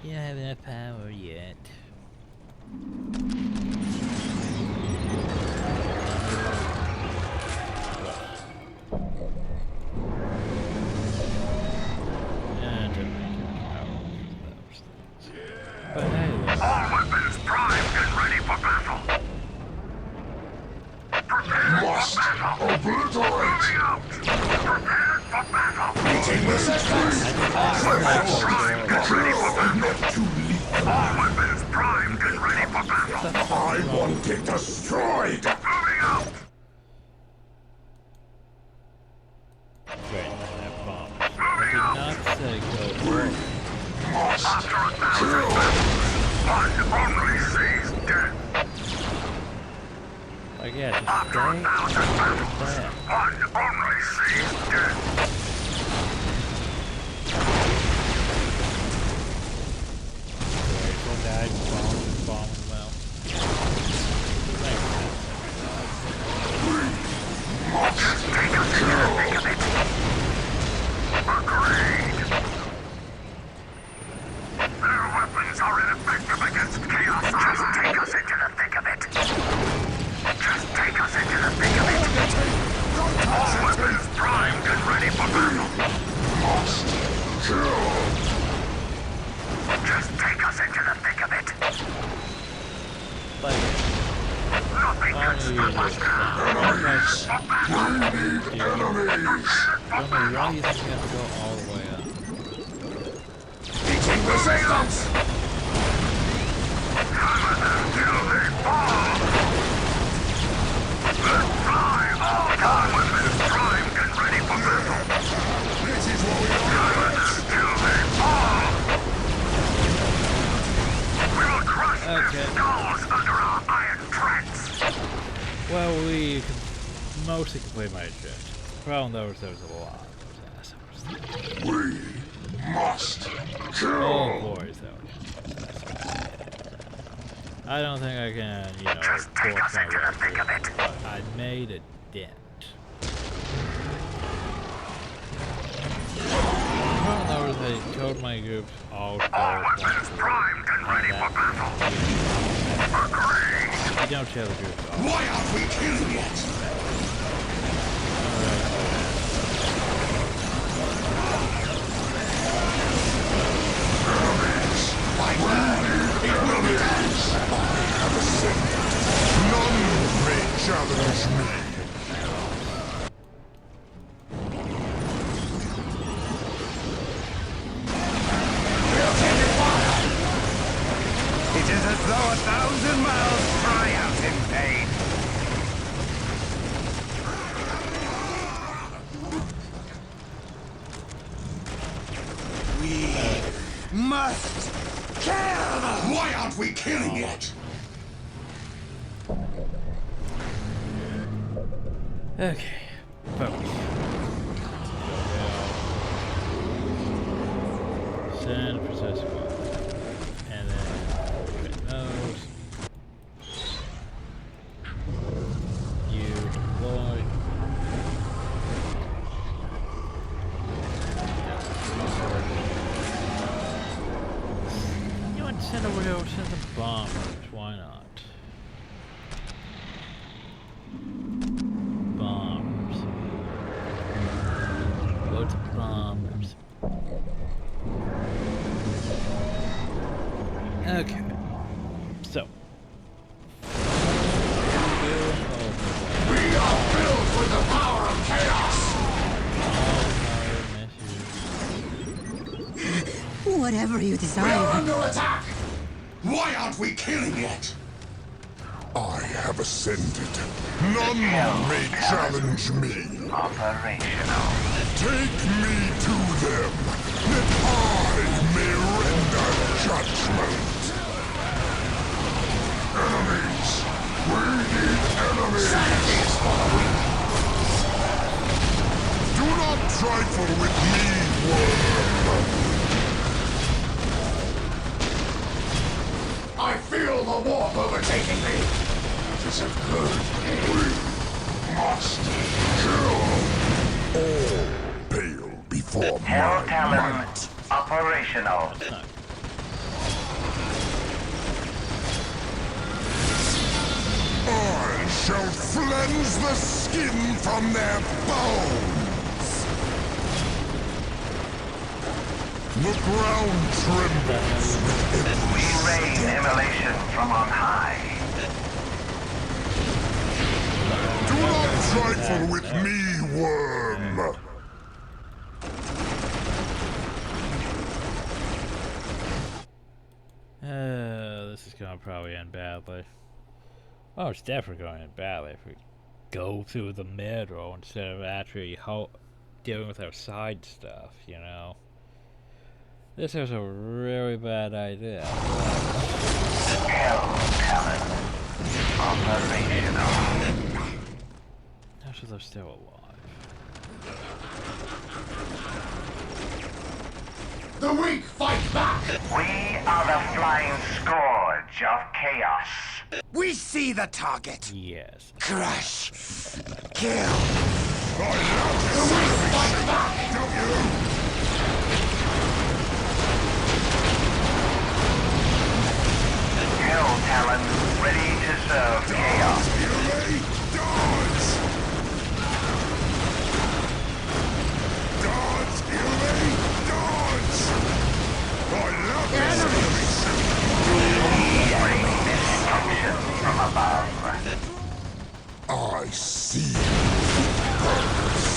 S1: You don't have enough power yet.
S4: All weapons primed and ready for battle. Prepare
S2: Must
S4: for battle.
S2: obliterate!
S4: Moving out. Prepare for battle.
S2: Meeting resistance!
S4: Primed and ready for battle.
S2: Not too late!
S4: All weapons primed and ready for battle.
S2: I want it destroyed!
S4: Moving out.
S1: Great, I have bombs. I did not say go for it.
S2: Must
S4: After 1,000 battles, one only sees dead.
S1: Like, yeah, just
S4: After
S1: stay
S4: 1,000 battles,
S1: there.
S4: one only sees dead.
S1: Rifle died, bomb them out. Thanks.
S4: Just take us into the thick of it. Agreed. Their weapons are ineffective against chaos. Just take us into the thick of it. Just take us into the thick of it. All weapons primed and ready for battle.
S2: must kill!
S4: Just take us into the thick of it.
S1: Like,
S4: Nothing can stop us now.
S2: Enemies! We need enemies!
S1: I don't know why you think you have to go all the way up.
S2: Meeting resistance!
S4: Hammer them till they fall. Let's fly all weapons primed and ready for battle.
S2: This is what we
S4: Hammer
S2: are!
S4: them till they fall. We will crush their skulls under our iron treads.
S1: Well, we mostly complete my objective. Problem though is there's a lot of those assholes.
S2: We must
S1: Oh
S2: kill!
S1: boys, that was. I don't think I can, you know,
S4: Just take
S1: force
S4: us
S1: my
S4: into
S1: way
S4: the thick of
S1: through,
S4: it.
S1: but I made a dent. Problem though is they told my groups all to go
S4: All
S1: with one
S4: weapons
S1: group.
S4: primed and ready for battle. Agreed.
S1: You don't tell the groups all.
S2: Why aren't we killed yet?
S4: Fight back. though 1,000 miles cry out in pain. We must kill!
S2: Why aren't we killing it?
S1: Okay, focus. Send processor one. And then train those. You deploy. You want to send over here, send some bombers, why not? Bombers. Loads of bombers. Okay. So.
S2: We are filled with the power of chaos!
S5: Whatever you
S2: We are
S5: desire.
S2: under attack! Why aren't we killing it?
S6: I have ascended. None may challenge me.
S4: Operational.
S6: Take me to them, that I may render judgment. Enemies! We need enemies! Do not trifle with me, worm!
S2: I feel the warp overtaking me! It is a good
S6: We must kill all pale before
S4: Hell
S6: my
S4: Talon.
S6: might.
S4: Operational.
S6: I shall cleanse the skin from their bones. The ground trembles with every
S4: We rain immolation from on high.
S6: Do not trifle with me, worm.
S1: This is gonna probably end badly. Oh, it's definitely going to end badly if we go through the middle instead of actually dealing with our side stuff, you know? This is a really bad idea.
S4: Hell Talon. Operational.
S1: Actually, they're still alive.
S2: The weak fight back!
S4: We are the flying scourge of chaos.
S3: We see the target.
S1: Yes.
S3: Crush. Kill.
S2: The weak fight back!
S6: Don't you?
S4: Hell Talon, ready to serve chaos.
S6: Hear me? Dodge! Dodge! Hear me? Dodge! I love this!
S4: Bring destruction from above.
S6: I see purpose.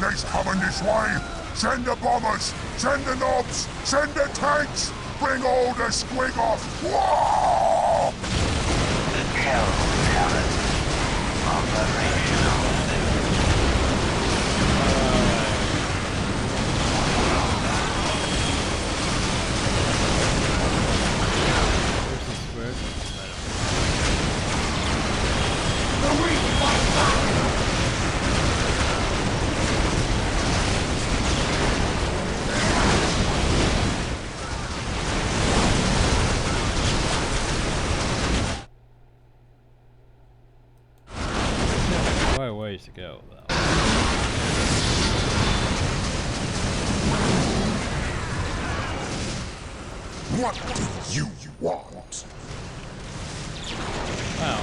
S6: They's coming this way! Send the bombers! Send the knobs! Send the tanks! Bring all the squig off! Whoa!
S4: Hell Talon. Operational.
S2: The weak fight back!
S1: Quite a ways to go, though.
S6: What do you want?
S1: Well,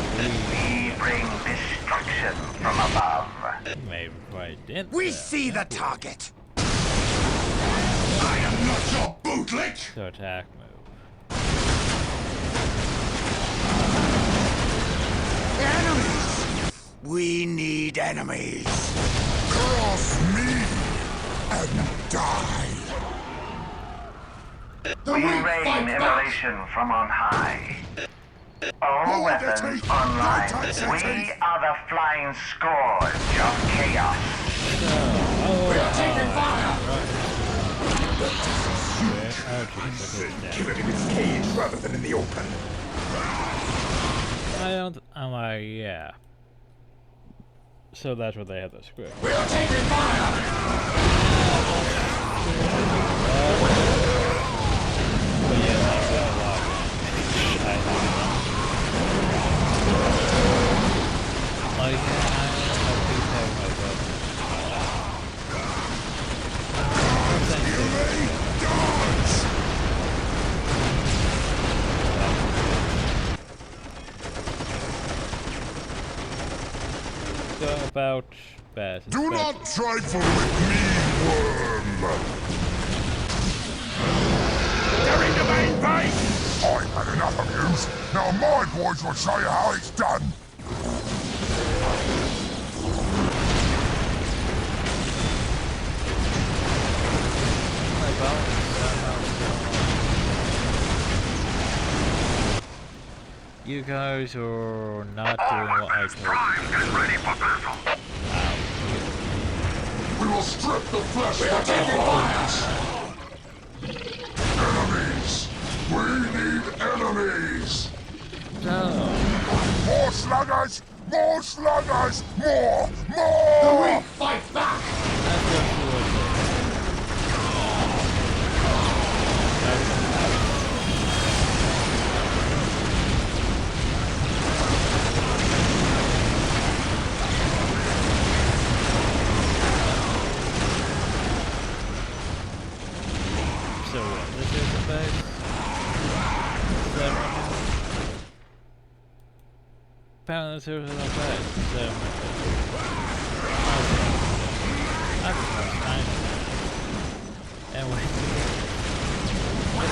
S4: We bring destruction from above.
S1: we may quite did
S3: We
S1: that.
S3: see the target.
S2: I am not Got your bootlick!
S1: So attack move.
S4: Enemies! We need enemies.
S2: Cross me and die! The
S7: We
S2: weak
S7: rain
S2: fight back!
S7: immolation from on high. All weapons online. We are the flying scourge of chaos.
S2: We are taking fire!
S1: Kill
S4: it in its cage rather than in the open.
S1: I'm like, yeah. So that's what they have the script.
S2: We are taking fire!
S1: But yeah, that's a lot. Like, yeah, I keep telling myself. So about bad.
S2: Do not trifle with me, worm!
S4: They're in the main base!
S2: I've had enough of yous. Now my boys will show you how it's done.
S1: You guys are not doing what I told you.
S7: Get ready for battle.
S2: We will strip the flesh from their bones. Enemies! We need enemies!
S1: No.
S2: More sluggers! More sluggers! More! More! The weak fight back!
S1: That's what you would do. So what? This is the base? Apparently this is the base. So I just want to find it. And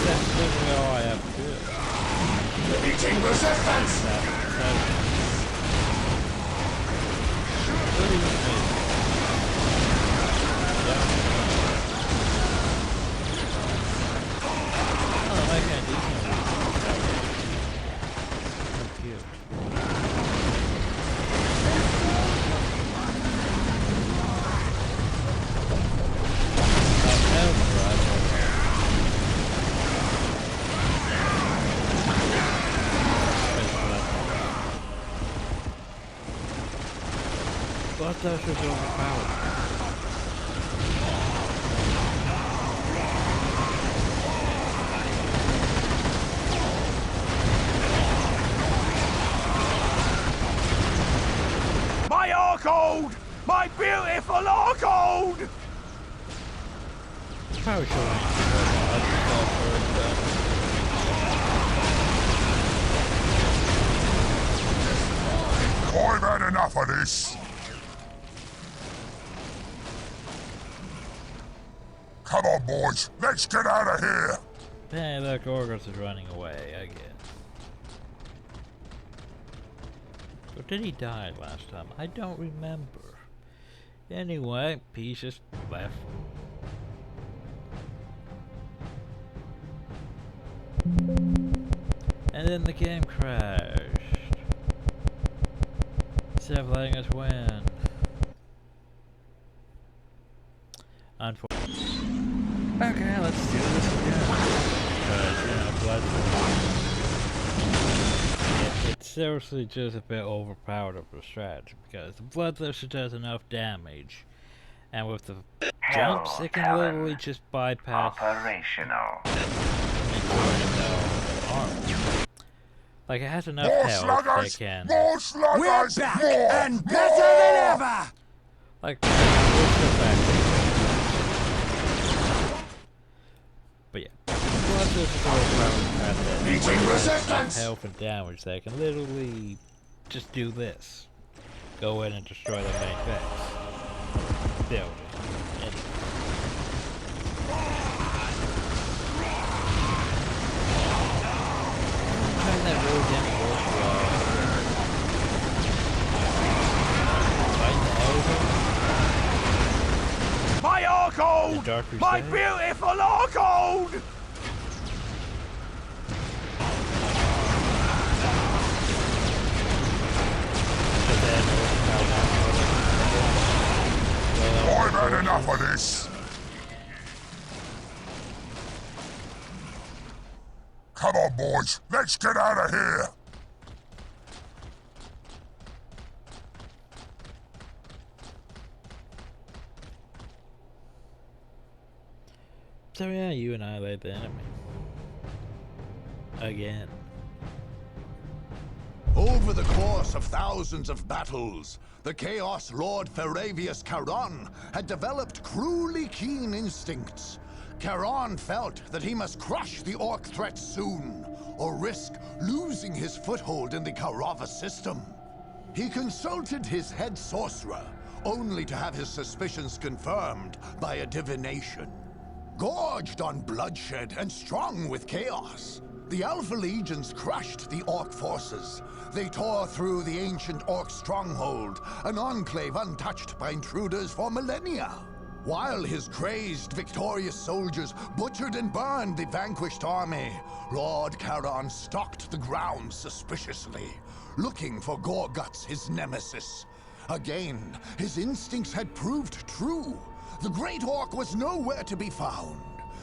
S1: that's literally all I have to do.
S2: Meeting resistance!
S1: What do you mean? Oh, I can't do something. So cute. But that's just overpowered.
S4: My Arkhold! My beautiful Arkhold!
S1: Probably should have
S2: I've had enough of this. Come on, boys. Let's get out of here.
S1: Hey, look, Orgos is running away, I guess. Or did he die last time? I don't remember. Anyway, he's just left. And then the game crashed. Instead of letting us win. Unfortunately. Okay, let's do this again. Because, you know, it's seriously just a bit overpowered of a strategy. Because the Bloodthirster does enough damage. And with the jumps, it can literally just bypass
S7: Operational.
S1: Like, it has enough
S2: More
S1: health that
S2: sluggers!
S1: it can.
S2: More sluggers!
S4: We're back
S2: more,
S4: and better than ever!
S1: Like, let's go back. But yeah. Plus, this is overpowered
S2: Meeting resistance!
S1: health and damage. They can literally just do this. Go in and destroy the main base. Build it.
S4: Orkhold!
S1: Dark
S4: My
S1: Crusade?
S4: beautiful Orkhold!
S2: I've had enough of this. Come on, boys. Let's get out of here.
S1: So yeah, you annihilate the enemy. Again.
S6: Over the course of thousands of battles, the Chaos Lord Feravius Charon had developed cruelly keen instincts. Charon felt that he must crush the Orc threat soon, or risk losing his foothold in the Kaurava system. He consulted his head sorcerer, only to have his suspicions confirmed by a divination. Gorged on bloodshed and strong with chaos, the Alpha Legions crushed the Orc forces. They tore through the ancient Orc stronghold, an enclave untouched by intruders for millennia. While his crazed, victorious soldiers butchered and burned the vanquished army, Lord Charon stalked the ground suspiciously, looking for Gorguts, his nemesis. Again, his instincts had proved true. The Great Orc was nowhere to be found.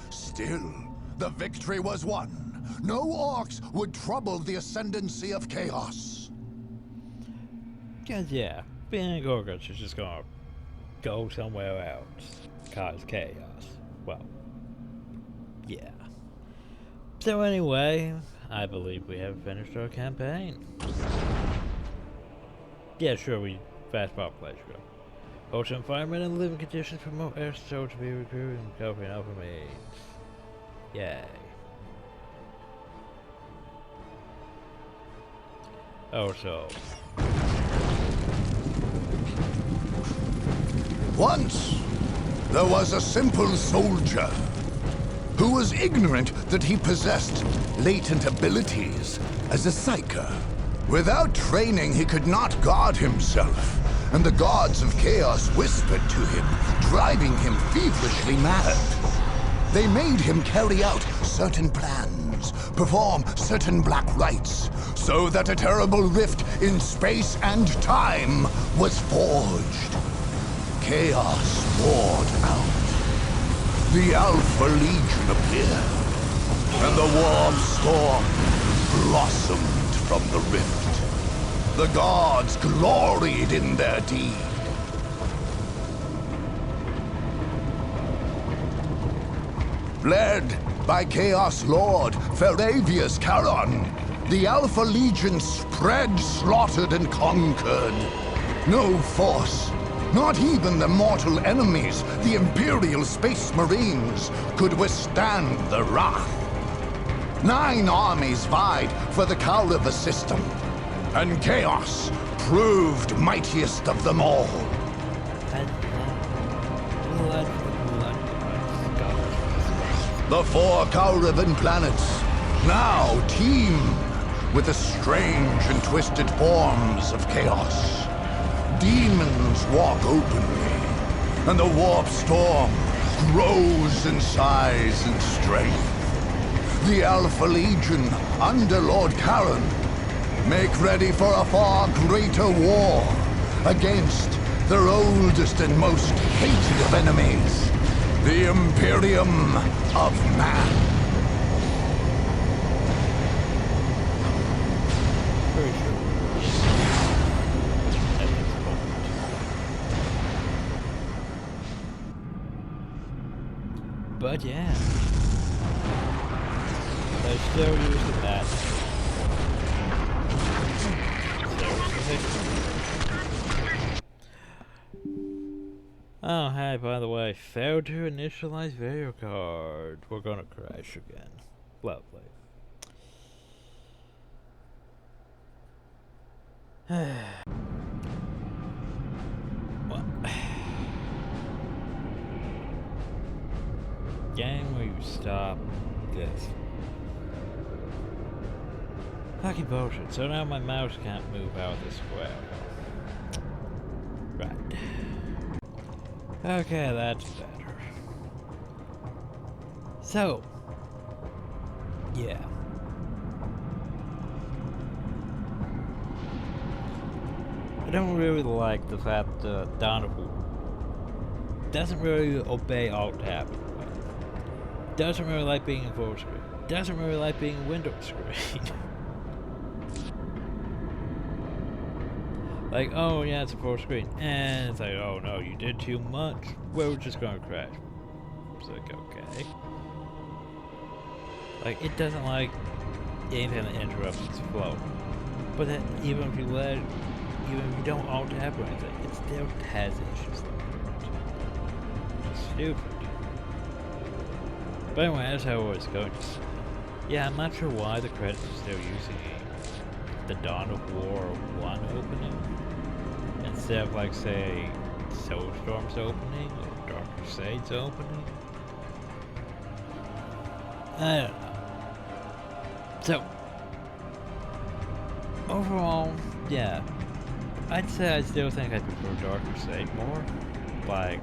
S6: Still, the victory was won. No orcs would trouble the ascendancy of chaos.
S1: Cause yeah, being Gorguts is just gonna go somewhere else, cause chaos. Well, yeah. So anyway, I believe we have finished our campaign. Yeah, sure, we fast forward pleasure. Ocean firemen and living conditions for more air so to be recruited and covering over me. Yay. Also,
S6: Once, there was a simple soldier who was ignorant that he possessed latent abilities as a psyker. Without training, he could not guard himself, and the gods of chaos whispered to him, driving him feverishly mad. They made him carry out certain plans, perform certain black rites, so that a terrible rift in space and time was forged. Chaos poured out. The Alpha Legion appeared, and the Warpstorm blossomed from the rift. The gods gloried in their deed. Led by Chaos Lord Feravius Charon, the Alpha Legion spread, slaughtered, and conquered. No force, not even the mortal enemies, the Imperial Space Marines, could withstand the wrath. 9 armies vied for the Kaurava system, and Chaos proved mightiest of them all. The 4 Kauravan planets now teem with the strange and twisted forms of chaos. Demons walk openly, and the warp storm grows in size and strength. The Alpha Legion, under Lord Charon, make ready for a far greater war against their oldest and most hated of enemies, the Imperium of Man.
S1: very true. At this moment. But yeah. I still use the bat. Oh, hey, by the way, failed to initialize video card. We're gonna crash again. Lovely. What? Game, will you stop this? Fucking bullshit. So now my mouse can't move out of the square. Right. Okay, that's better. So, yeah. I don't really like the fact that Dawn of War doesn't really obey alt-tab. Doesn't really like being in full screen. Doesn't really like being in window screen. Like, oh yeah, it's a full screen. And it's like, oh no, you did too much. We're just gonna crash. It's like, okay. Like, it doesn't like anything that interrupts its flow. But then, even if you don't alt-tab or anything, it still has issues like that. It's stupid. But anyway, that's how I was going to say. Yeah, I'm not sure why the credits are still using the Dawn of War 1 opening instead of, like, say, Soulstorm's opening or Dark Crusade's opening. I don't know. So, overall, yeah, I'd say I still think I prefer Dark Crusade more. Like,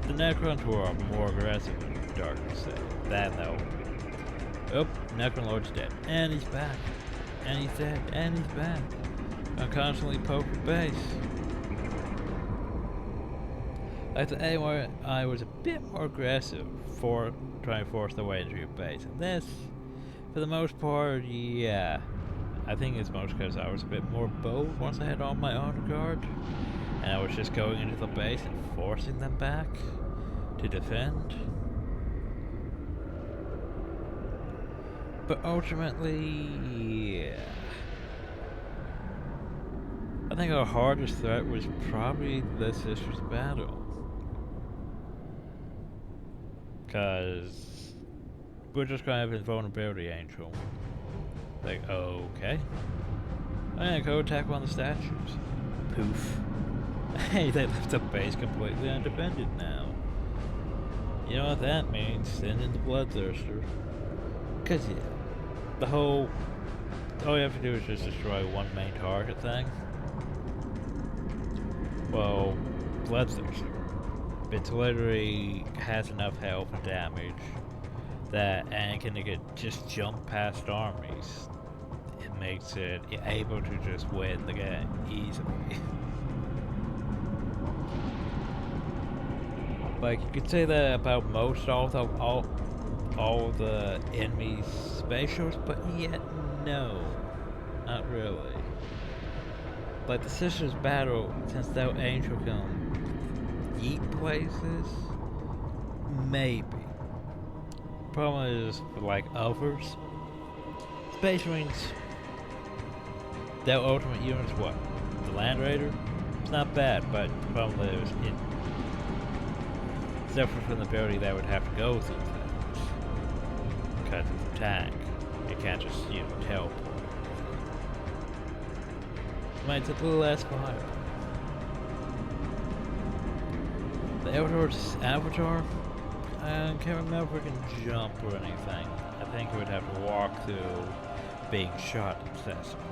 S1: the Necrons were more aggressive in Dark Crusade. That though. Oh, Necron Lord's dead. And he's back. And he's dead. And he's back. I'm constantly poking base. I was a bit more aggressive for trying to force the way into your base. And this, for the most part, yeah. I think it's most because I was a bit more bold once I had all my honor guard. And I was just going into the base and forcing them back to defend. But ultimately, yeah. I think our hardest threat was probably the Sisters battle. Cause we're just gonna have invulnerability angel. Like, okay. I'm gonna go attack one of the statues. Poof. Hey, they left the base completely undefended now. You know what that means? Send in the Bloodthirster. Cause yeah, all you have to do is just destroy one main target thing. Well, Bloodthirster. It literally has enough health and damage that Anakin can just jump past armies. It makes it able to just win the game easily. Like, you could say that about most all the enemy spatials, but yet no, not really. Like the Sisters battle, since that angel can yeet places, maybe. Problem is, like others, Space Marines, their ultimate unit's what? The Land Raider? It's not bad, but the problem is it suffers from the ability that would have to go through things. Because it's a tank. It can't just, teleport. It's a little less fire. The Eldor's Avatar? I can't remember if it can jump or anything. I think it would have to walk through being shot incessantly.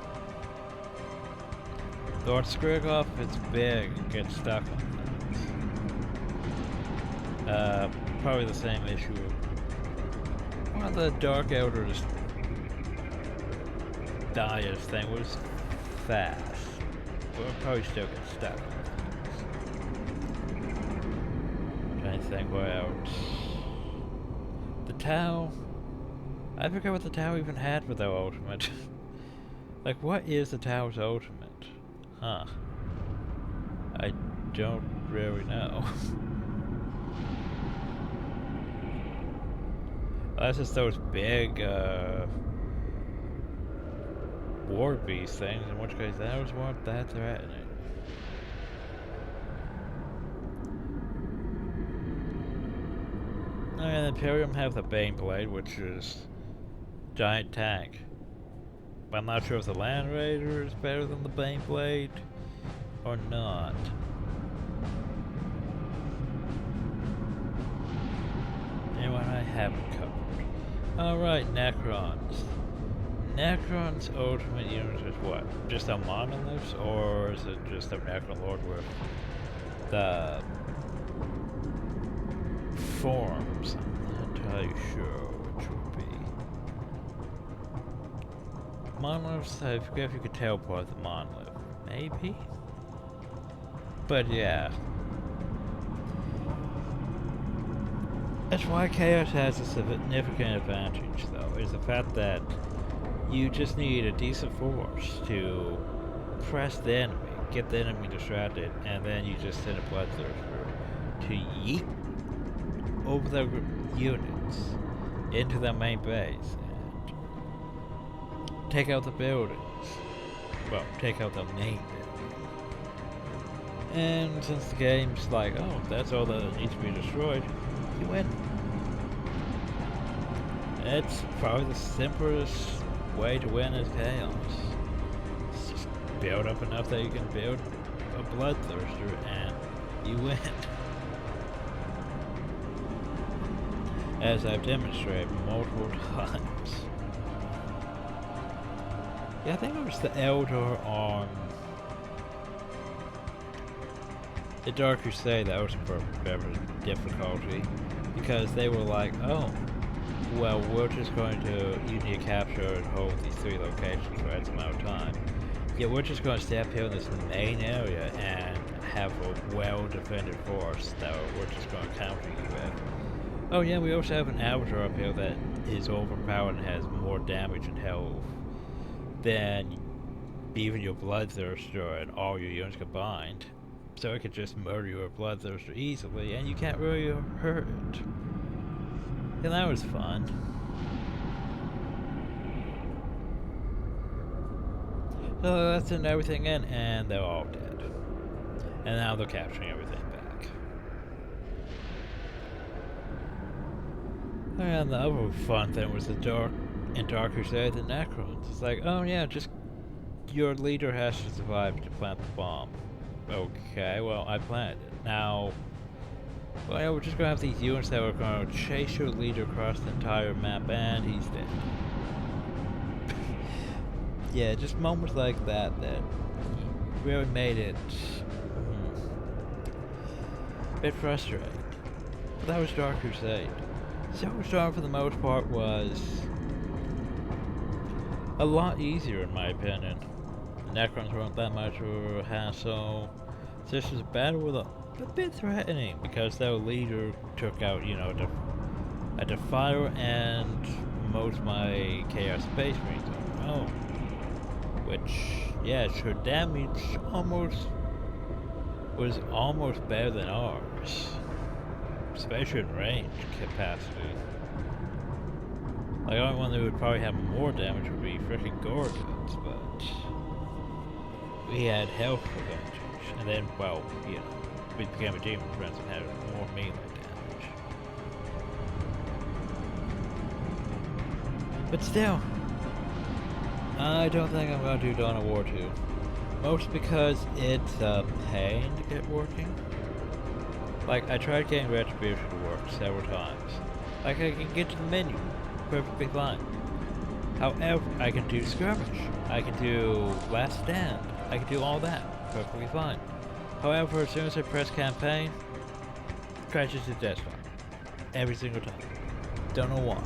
S1: Though it's Skrigoff, it's big and gets stuck on things. Probably the same issue. One of the Dark Elders Dias thing was fast. But we'll probably still get stuck on things. Trying to think what else. The Tau. I forget what the Tau even had for their ultimate. Like, what is the Tau's ultimate? Huh. I don't really know. That's just those big, war beast things, in which case those weren't that threatening. And Imperium have the Baneblade, which is giant tank. But I'm not sure if the Land Raider is better than the Baneblade or not. Anyone I haven't covered. Alright, Necrons. Necron's ultimate unit is what? Just a monolith, or is it just a Necron Lord with the forms. I'm not entirely sure which would be. Monoliths, I forget if you could teleport the monolith. Maybe? But yeah. That's why Chaos has a significant advantage, though, is the fact that you just need a decent force to press the enemy, get the enemy distracted, and then you just send a bloodthirster to yeet over the units into their main base and take out the buildings. Well, take out the main building. And since the game's like, oh, that's all that needs to be destroyed, you win. It's probably the simplest way to win is Chaos. It's just build up enough that you can build a bloodthirster and you win. As I've demonstrated multiple times. Yeah, I think it was the Elder on the Dark Crusade that was for better difficulty, because they were like, oh, well, we're just going to, you need to capture and hold these 3 locations for X amount of time. Yeah, we're just going to stay up here in this main area and have a well-defended force that we're just going to counter you with. Oh yeah, we also have an Avatar up here that is overpowered and has more damage and health than even your Bloodthirster and all your units combined. So it could just murder your Bloodthirster easily, and you can't really hurt it. And that was fun. So that's sending everything in, and they're all dead. And now they're capturing everything back. And the other fun thing was the Dark Crusade, the Necrons. It's like, oh yeah, just your leader has to survive to plant the bomb. Okay, well, I planted it. Now, well, yeah, we're just gonna have these units that are gonna chase your leader across the entire map, and he's dead. Yeah, just moments like that that really made it a bit frustrating. But that was Dark Crusade. Soulstorm, for the most part, was a lot easier in my opinion. The Necrons weren't that much of a hassle. This was a battle with a bit threatening because their leader took out, you know, a Defiler and most of my Chaos Space Marines on their own. Which, yeah, her damage was almost better than ours. Especially in range capacity. Like, the only one that would probably have more damage would be freaking Gorgons, but we had health advantage. And then, well, you know, we became a Demon Prince and had more melee damage. But still, I don't think I'm going to do Dawn of War 2. Most because it's a pain to get working. Like, I tried getting Retribution to work several times. Like, I can get to the menu perfectly fine. However, I can do Skirmish. I can do Last Stand. I can do all that perfectly fine. However, as soon as I press Campaign, it crashes to desktop. Every single time. Don't know why.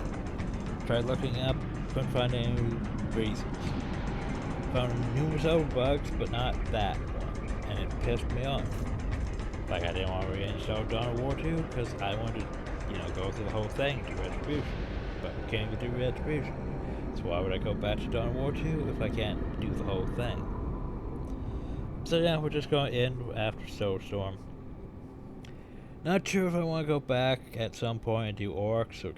S1: Tried looking up, couldn't find any reasons. Found numerous other bugs, but not that one. And it pissed me off. Like, I didn't want to reinstall Dawn of War 2 because I wanted to, you know, go through the whole thing to Retribution. But we can't even do Retribution. So why would I go back to Dawn of War 2 if I can't do the whole thing? So yeah, we're just going to end after Soulstorm. Not sure if I want to go back at some point and do Orcs or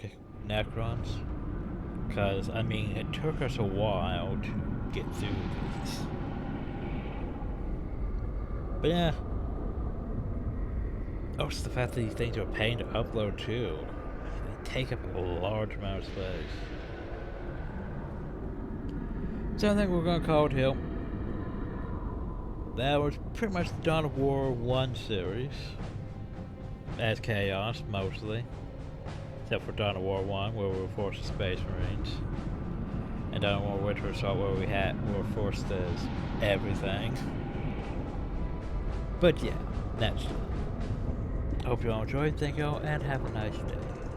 S1: Necrons. Because, I mean, it took us a while to get through these. But yeah. Oh, it's the fact that these things are a pain to upload too. They take up a large amount of space. So I think we're going to call it here. That was pretty much the Dawn of War 1 series. As Chaos, mostly. Except for Dawn of War 1, where we were forced to Space Marines. And Dawn of War Winter Assault, where we were forced as everything. But yeah, next time. hope you all enjoyed. Thank you all, and have a nice day.